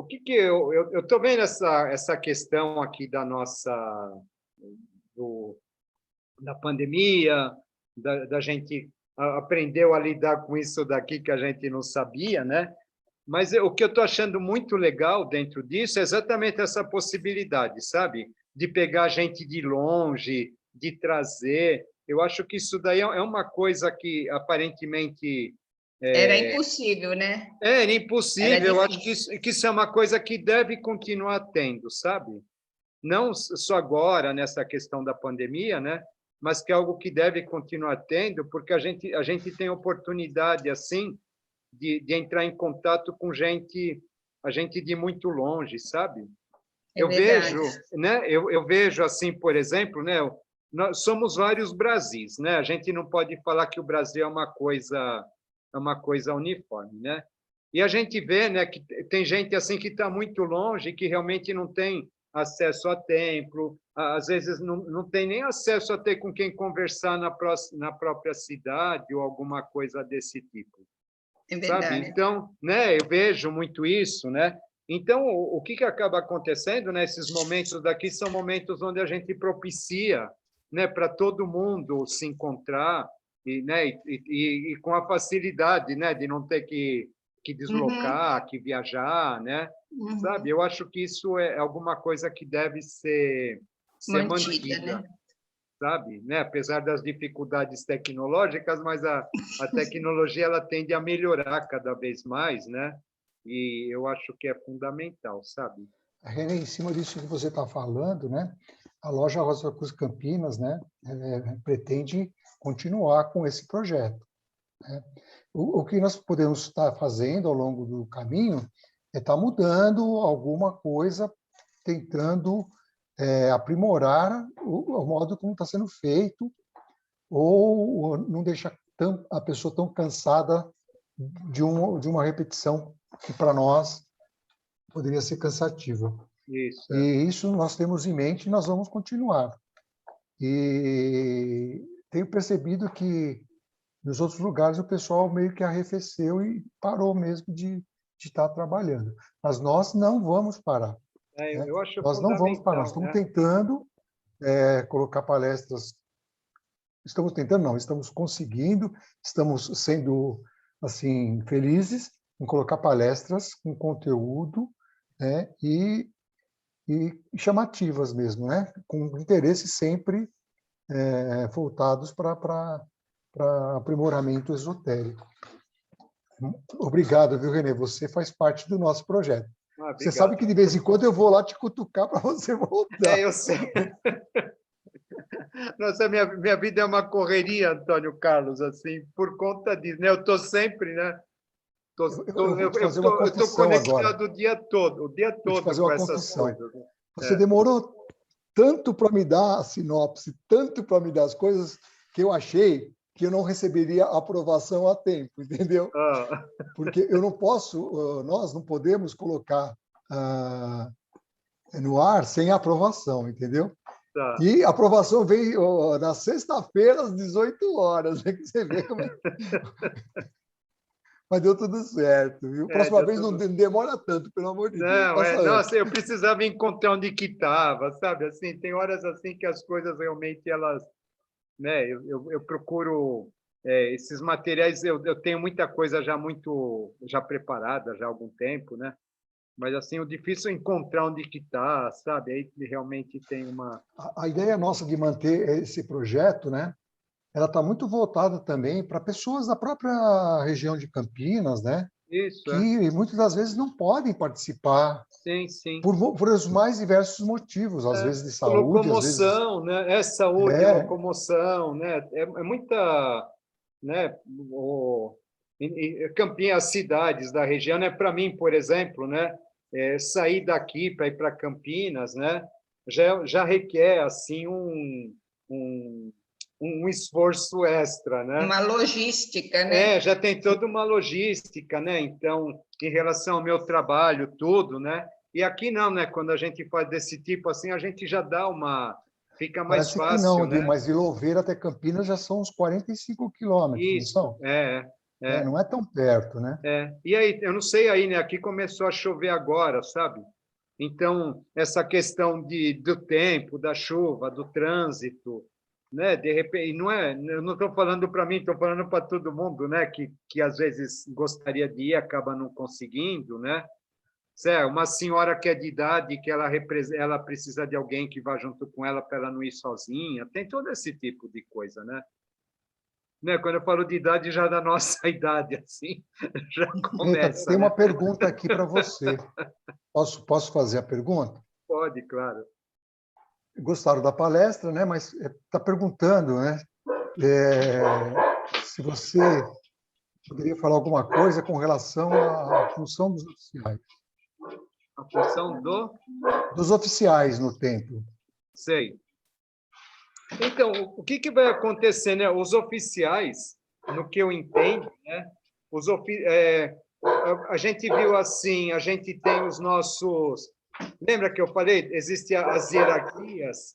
que eu estou vendo essa questão aqui da nossa da pandemia, da gente aprendeu a lidar com isso daqui que a gente não sabia, né? Mas o que eu estou achando muito legal dentro disso é exatamente essa possibilidade, sabe? De pegar gente de longe, de trazer. Eu acho que isso daí é uma coisa que aparentemente Era impossível, né? era Era impossível. Eu acho difícil. que isso é uma coisa que deve continuar tendo, sabe? Não só agora, nessa questão da pandemia, né? Mas que é algo que deve continuar tendo, porque a gente tem oportunidade, assim, de entrar em contato com a gente de muito longe, sabe? É Eu verdade. vejo, né? Eu vejo assim, por exemplo, né? Nós somos vários Brasis, né? A gente não pode falar que o Brasil é uma coisa uniforme, né? E a gente vê, né, que tem gente assim que está muito longe, que realmente não tem acesso a templo, às vezes não tem nem acesso a ter com quem conversar na própria cidade ou alguma coisa desse tipo, É sabe? verdade. Então, né, eu vejo muito isso, né? Então, o que acaba acontecendo nesses momentos daqui são momentos onde a gente propicia, né, para todo mundo se encontrar e, né, e com a facilidade, né, de não ter que Uhum, deslocar, que viajar, né? Sabe? uhum. Eu acho que isso é alguma coisa que deve ser Mantida, mantida, né? sabe? Né? Apesar das dificuldades tecnológicas, mas a tecnologia ela tende a melhorar cada vez mais, né? E eu acho que é fundamental, sabe? René, em cima disso que você está falando, né? A loja Rosa Cruz Campinas, né? Pretende continuar com esse projeto, né? O que nós podemos estar fazendo ao longo do caminho é estar mudando alguma coisa, tentando aprimorar o modo como está sendo feito, ou não deixar a pessoa tão cansada de uma repetição que para nós poderia ser cansativa. Isso, E isso nós temos em mente e nós vamos continuar. E tenho percebido que nos outros lugares o pessoal meio que arrefeceu e parou mesmo de estar trabalhando. Mas nós não vamos parar, né? eu acho Nós não vamos parar. Nós fundamental, estamos né? tentando colocar palestras. Estamos tentando, não. Estamos conseguindo. Estamos sendo assim felizes em colocar palestras com conteúdo, né? E chamativas mesmo, né? Com interesse sempre voltados para aprimoramento esotérico. Obrigado, viu, Renê? Você faz parte do nosso projeto. Você sabe Obrigado. que de vez em quando eu vou lá te cutucar para você voltar. Eu sei. Nossa, minha vida é uma correria, Antônio Carlos, assim, por conta disso, né? Eu estou sempre, né? Eu vou te fazer uma Eu tô confissão agora. conectado o dia Vou te todo fazer com uma essas confissão. coisas, né? Você demorou tanto para me dar a sinopse, tanto para me dar as coisas, que eu achei que eu não receberia aprovação a tempo, entendeu? Ah, Porque eu não posso, nós não podemos colocar no ar sem aprovação, entendeu? tá. E a aprovação veio na sexta-feira, às 18 horas. Né? Que você vê como é. Mas deu tudo certo, viu? Próxima Deu vez não tudo. demora tanto, pelo amor de Deus. Não, Faça nossa, antes. eu precisava encontrar onde que estava, sabe? Assim, tem horas assim que as coisas realmente elas, né? Eu procuro esses materiais, eu tenho muita coisa já preparada já há algum tempo, né? Mas assim, o difícil é encontrar onde que está, sabe? Aí realmente tem uma. A ideia nossa de manter esse projeto, né? Ela está muito voltada também para pessoas da própria região de Campinas, né? Isso, Que muitas das vezes não podem participar sim, sim. por os mais diversos motivos, às vezes de saúde, às vezes Locomoção, né? É saúde, é, locomoção, né? É muita, né? Campinas, as cidades da região, né? Para mim, por exemplo, né? Sair daqui para ir para Campinas, né? Já requer assim um, um esforço extra, né? Uma logística, né? Já tem toda uma logística, né? Então, em relação ao meu trabalho, tudo, né? E aqui não, né? Quando a gente faz desse tipo assim, a gente já dá fica mais parece que não, fácil, né? mas de Louveira até Campinas já são uns 45 quilômetros, não Isso, são? é. Não é tão perto, né? E aí, eu não sei aí, né? Aqui começou a chover agora, sabe? Então, essa questão do tempo, da chuva, do trânsito, né? De repente, não é, eu não estou falando para mim, estou falando para todo mundo, né? Que às vezes gostaria de ir, acaba não conseguindo, né? Uma senhora que é de idade, que ela precisa de alguém que vá junto com ela para ela não ir sozinha, tem todo esse tipo de coisa, né? Quando eu falo de idade, já da nossa idade, assim, já começa. Tem né? uma pergunta aqui para você. Posso fazer a pergunta? Pode, claro. Gostaram da palestra, né? Mas está perguntando, né? Se você poderia falar alguma coisa com relação à função dos oficiais. A função dos oficiais no templo. Sei. Então, o que vai acontecer, né? Os oficiais, no que eu entendo, né? A gente viu assim, a gente tem os nossos... Lembra que eu falei? Existem as hierarquias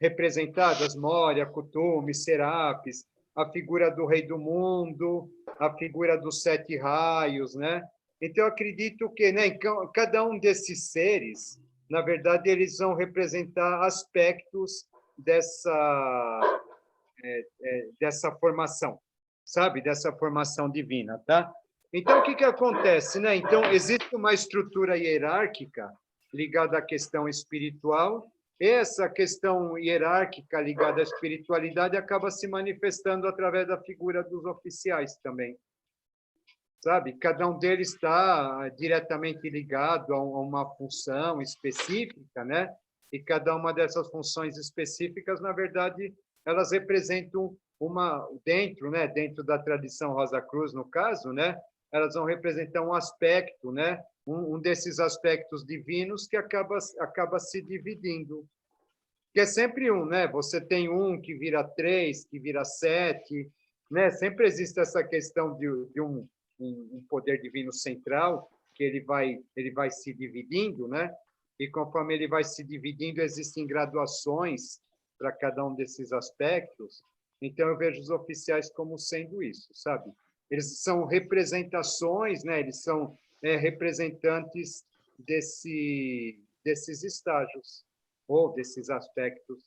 representadas, Moria, Kutume, Serapis, a figura do Rei do Mundo, a figura dos 7 raios, né? Então, eu acredito que, né, cada um desses seres, na verdade, eles vão representar aspectos dessa formação, sabe? Dessa formação divina, tá? Então, o que acontece, né? Então, existe uma estrutura hierárquica ligada à questão espiritual. Essa questão hierárquica ligada à espiritualidade acaba se manifestando através da figura dos oficiais também. Sabe? Cada um deles está diretamente ligado a uma função específica, né? E cada uma dessas funções específicas, na verdade, elas representam dentro da tradição Rosa Cruz, no caso, né? Elas vão representar um aspecto, né? Um desses aspectos divinos que acaba se dividindo. Que é sempre um, né? Você tem um que vira 3, que vira 7, né? Sempre existe essa questão de um poder divino central, que ele vai se dividindo, né? E conforme ele vai se dividindo, existem graduações para cada um desses aspectos. Então, eu vejo os oficiais como sendo isso, sabe? Eles são representações, né? Eles são representantes desses estágios, ou desses aspectos,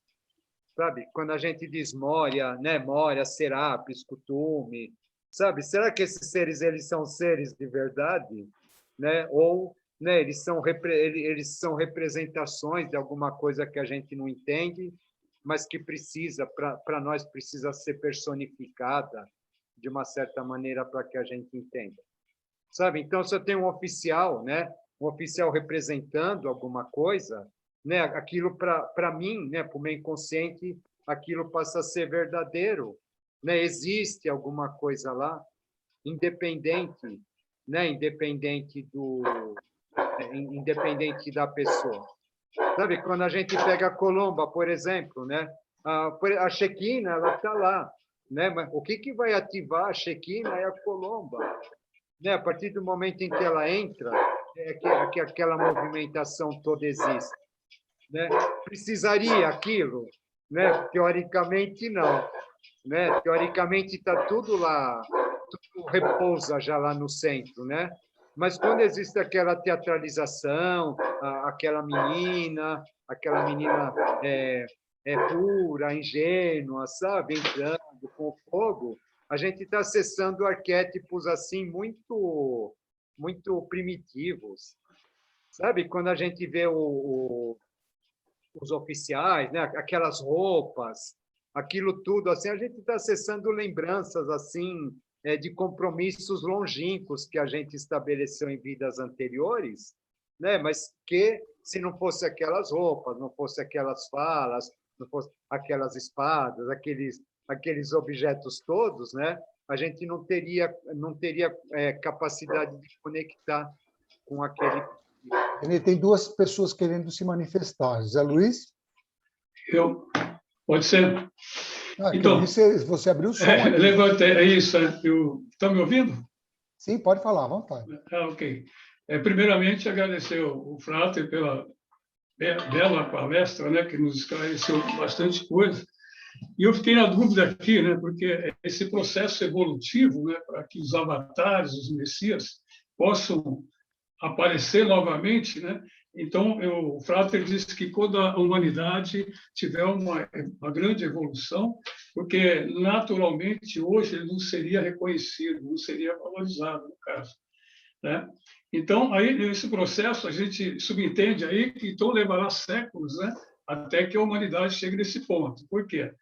sabe? Quando a gente diz Moria, né? Moria, Serapis, Kutume, sabe? Será que esses seres eles são seres de verdade, né? Ou, né? Eles são representações de alguma coisa que a gente não entende, mas que para nós precisa ser personificada de uma certa maneira para que a gente entenda, sabe? Então, se eu tenho um oficial, né? Um oficial representando alguma coisa, né? Aquilo para mim, né? Para o meu inconsciente, aquilo passa a ser verdadeiro, né? Existe alguma coisa lá, independente, né? Independente da pessoa. Sabe, quando a gente pega a Colomba, por exemplo, né? A Shekinah, ela está lá, né? Mas o que vai ativar a Shekinah é a Colomba, né? A partir do momento em que ela entra, que aquela movimentação toda existe, né? Precisaria aquilo, né? Teoricamente não, né? Teoricamente está tudo lá, tudo repousa já lá no centro, né? Mas quando existe aquela teatralização, aquela menina pura, ingênua, sabe, entrando com o fogo, a gente está acessando arquétipos assim muito primitivos, sabe? Quando a gente vê os oficiais, né? Aquelas roupas, aquilo tudo, assim, a gente está acessando lembranças assim de compromissos longínquos que a gente estabeleceu em vidas anteriores, né? Mas que, se não fosse aquelas roupas, não fosse aquelas falas, não fosse aquelas espadas, aqueles objetos todos, né? A gente não teria capacidade de conectar com aquele... Tem 2 pessoas querendo se manifestar. José Luiz? Pode ser? Então, você abriu o som. Levantei, é isso. Estão me ouvindo? Sim, pode falar, à vontade. Ok. Primeiramente, agradecer o Frater pela bela palestra, né, que nos esclareceu bastante coisa. E eu fiquei na dúvida aqui, né, porque esse processo evolutivo, né, para que os avatares, os messias, possam aparecer novamente, né, Então, o Frater disse que quando a humanidade tiver uma grande evolução, porque naturalmente hoje ele não seria reconhecido, não seria valorizado, no caso, né? Então, aí, nesse processo, a gente subentende aí que então levará séculos, né, até que a humanidade chegue nesse ponto. Por quê?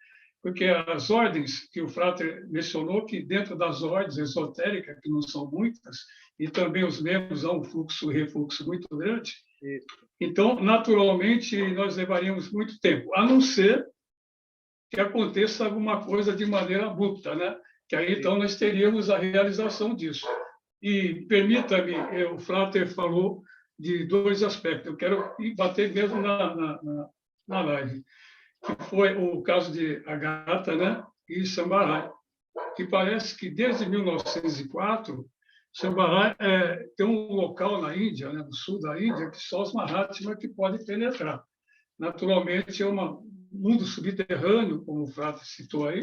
Porque as ordens que o Frater mencionou, que dentro das ordens esotéricas, que não são muitas, e também os membros há um fluxo e refluxo muito grande, então, naturalmente, nós levaríamos muito tempo, a não ser que aconteça alguma coisa de maneira abrupta, né? Que aí, então, nós teríamos a realização disso. E permita-me, o Frater falou de dois aspectos, eu quero bater mesmo na live, que foi o caso de Agatha, né, e Sambarai, que parece que desde 1904, Sambarai tem um local na Índia, né, no sul da Índia, que só os Mahatmas que podem penetrar. Naturalmente, é um mundo subterrâneo, como o Frater citou aí,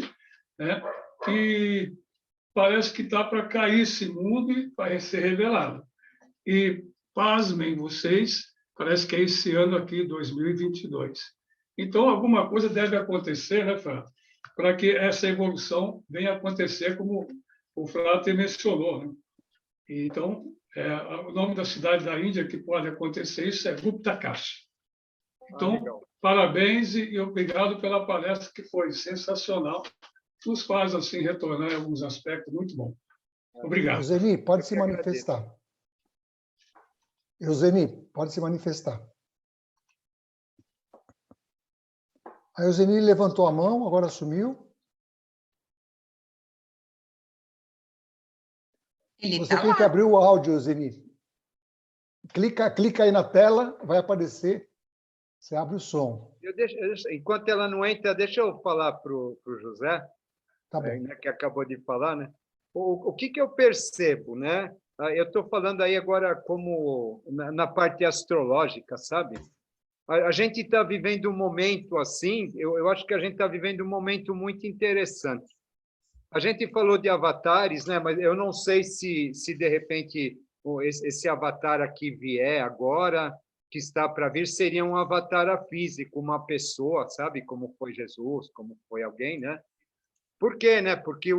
né, que parece que está para cair esse mundo e vai ser revelado. E, pasmem vocês, parece que é esse ano aqui, 2022. Então, alguma coisa deve acontecer, né, Frater, para que essa evolução venha a acontecer, como o Frater mencionou, né? Então, o nome da cidade da Índia que pode acontecer isso é Gupta Kashi. Então, parabéns e obrigado pela palestra, que foi sensacional. Nos faz, assim, retornar em alguns aspectos muito bom. Obrigado. Euseni, pode se manifestar. Euseni, pode se manifestar. A Euseni levantou a mão, agora sumiu. Você tem que abrir o áudio, Euseni. Clica aí na tela, vai aparecer. Você abre o som. Enquanto ela não entra, deixa eu falar para o José, Tá bom. né, que acabou de falar, né? O que eu percebo, né? Eu estou falando aí agora como na parte astrológica, sabe? A gente está vivendo um momento assim, eu acho que a gente está vivendo um momento muito interessante. A gente falou de avatares, né? Mas eu não sei se de repente esse avatar aqui vier agora, que está para vir, seria um avatar físico, uma pessoa, sabe? Como foi Jesus, como foi alguém, né? Por quê, né? Porque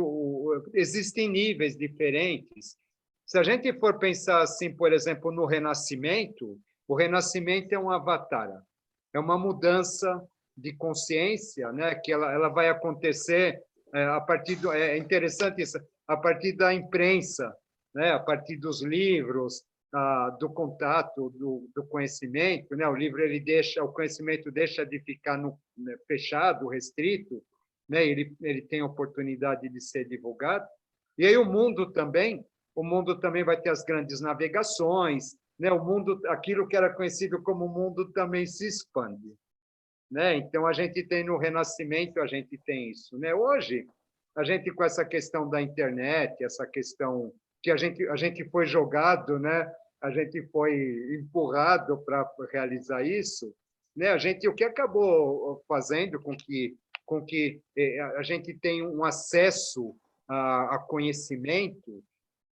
existem níveis diferentes. Se a gente for pensar assim, por exemplo, no Renascimento, o Renascimento é um avatar, é uma mudança de consciência, né? Que ela vai acontecer a partir é interessante isso, a partir da imprensa, né? A partir dos livros, do contato, do conhecimento, né? O livro o conhecimento deixa de ficar fechado, restrito, né? Ele tem a oportunidade de ser divulgado. E aí o mundo também vai ter as grandes navegações, né? O mundo, aquilo que era conhecido como mundo, também se expande, né? Então a gente tem no Renascimento, a gente tem isso, né? Hoje a gente, com essa questão da internet, essa questão que a gente foi jogado, né? A gente foi empurrado para realizar isso, né? O que acabou fazendo com que a gente tenha um acesso a conhecimento,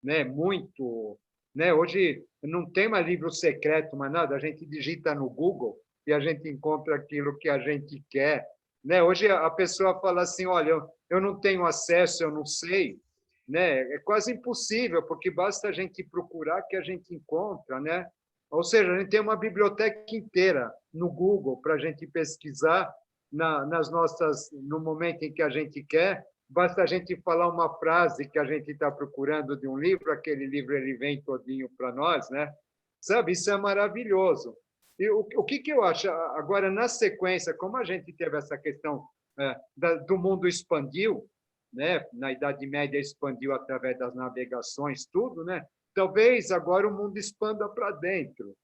né? Muito, né? Hoje não tem mais livro secreto, mais nada. A gente digita no Google e a gente encontra aquilo que a gente quer, né? Hoje a pessoa fala assim, olha, eu não tenho acesso, eu não sei, né? É quase impossível, porque basta a gente procurar que a gente encontra, né? Ou seja, a gente tem uma biblioteca inteira no Google para a gente pesquisar no momento em que a gente quer. Basta a gente falar uma frase que a gente está procurando de um livro, aquele livro ele vem todinho para nós, né? Sabe, isso é maravilhoso. E o que eu acho agora, na sequência, como a gente teve essa questão do mundo expandiu, né? Na Idade Média expandiu através das navegações, tudo, né? Talvez agora o mundo expanda para dentro,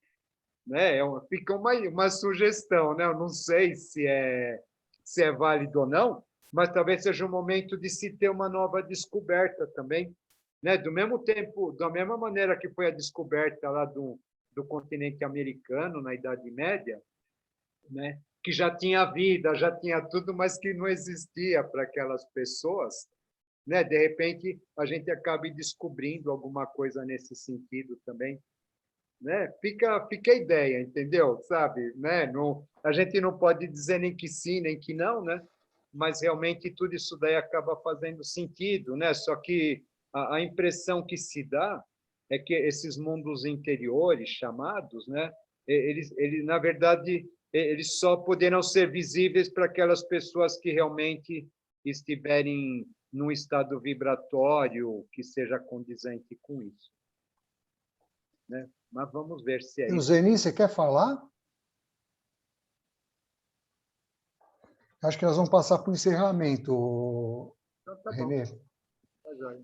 né? Fica uma sugestão, né? Eu não sei se é válido ou não, mas talvez seja um momento de se ter uma nova descoberta também, né? Do mesmo tempo, da mesma maneira que foi a descoberta lá do continente americano na Idade Média, né? Que já tinha vida, já tinha tudo, mas que não existia para aquelas pessoas, né? De repente a gente acaba descobrindo alguma coisa nesse sentido também. né? Fica a ideia, entendeu? Sabe, né? Não, a gente não pode dizer nem que sim, nem que não, né? Mas realmente tudo isso daí acaba fazendo sentido, né? Só que a impressão que se dá é que esses mundos interiores chamados, né? Eles na verdade, eles só poderão ser visíveis para aquelas pessoas que realmente estiverem num estado vibratório que seja condizente com isso, né? Mas vamos ver se é isso. Zeni, você quer falar? Acho que nós vamos passar para o encerramento, Então, tá bom. Renê. Tá joia.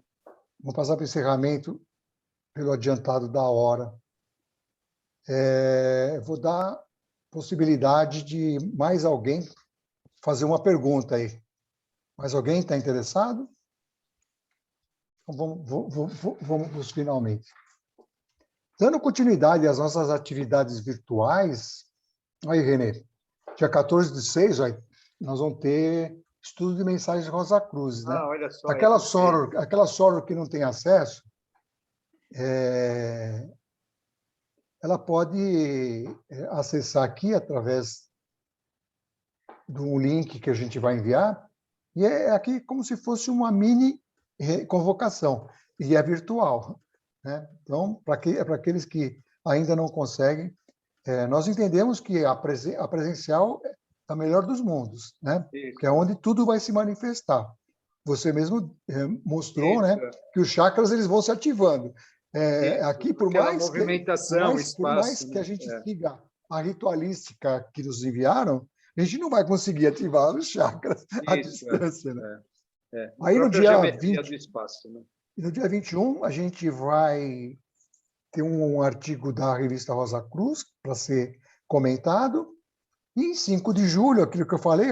Vamos passar para o encerramento pelo adiantado da hora. Vou dar possibilidade de mais alguém fazer uma pergunta aí. Mais alguém está interessado? Então, vamos para os finalmente. Dando continuidade às nossas atividades virtuais, aí, Renê, dia 14/6, nós vamos ter estudo de mensagens de Rosa Cruz, né? Olha só. Aquela soror que não tem acesso, ela pode acessar aqui através de um link que a gente vai enviar, e é aqui como se fosse uma mini convocação, e é virtual, né? Então, para aqueles que ainda não conseguem, nós entendemos que a presencial é a melhor dos mundos, né? Isso. Que é onde tudo vai se manifestar. Você mesmo mostrou, né, que os chakras eles vão se ativando. Aqui, por mais que a gente siga a ritualística que nos enviaram, a gente não vai conseguir ativar os chakras à distância. Né? Aí no dia 20, do espaço, né? No dia 21, a gente vai ter um artigo da revista Rosa Cruz para ser comentado. E em 5 de julho, aquilo que eu falei,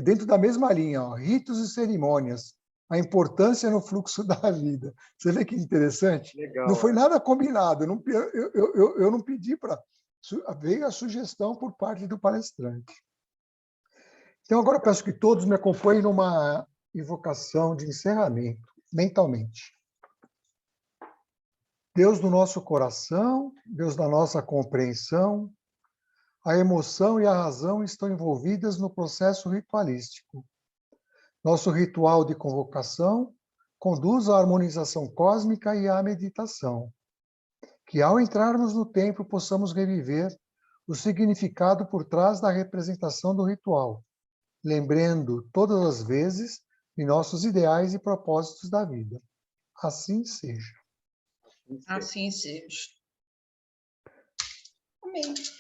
dentro da mesma linha, ritos e cerimônias, a importância no fluxo da vida. Você vê que interessante? Legal, não foi nada combinado. Eu não pedi para... Veio a sugestão por parte do palestrante. Então, agora eu peço que todos me acompanhem numa invocação de encerramento, mentalmente. Deus do nosso coração, Deus da nossa compreensão, a emoção e a razão estão envolvidas no processo ritualístico. Nosso ritual de convocação conduz à harmonização cósmica e à meditação. Que ao entrarmos no templo possamos reviver o significado por trás da representação do ritual, lembrando todas as vezes de nossos ideais e propósitos da vida. Assim seja. Assim seja. Amém.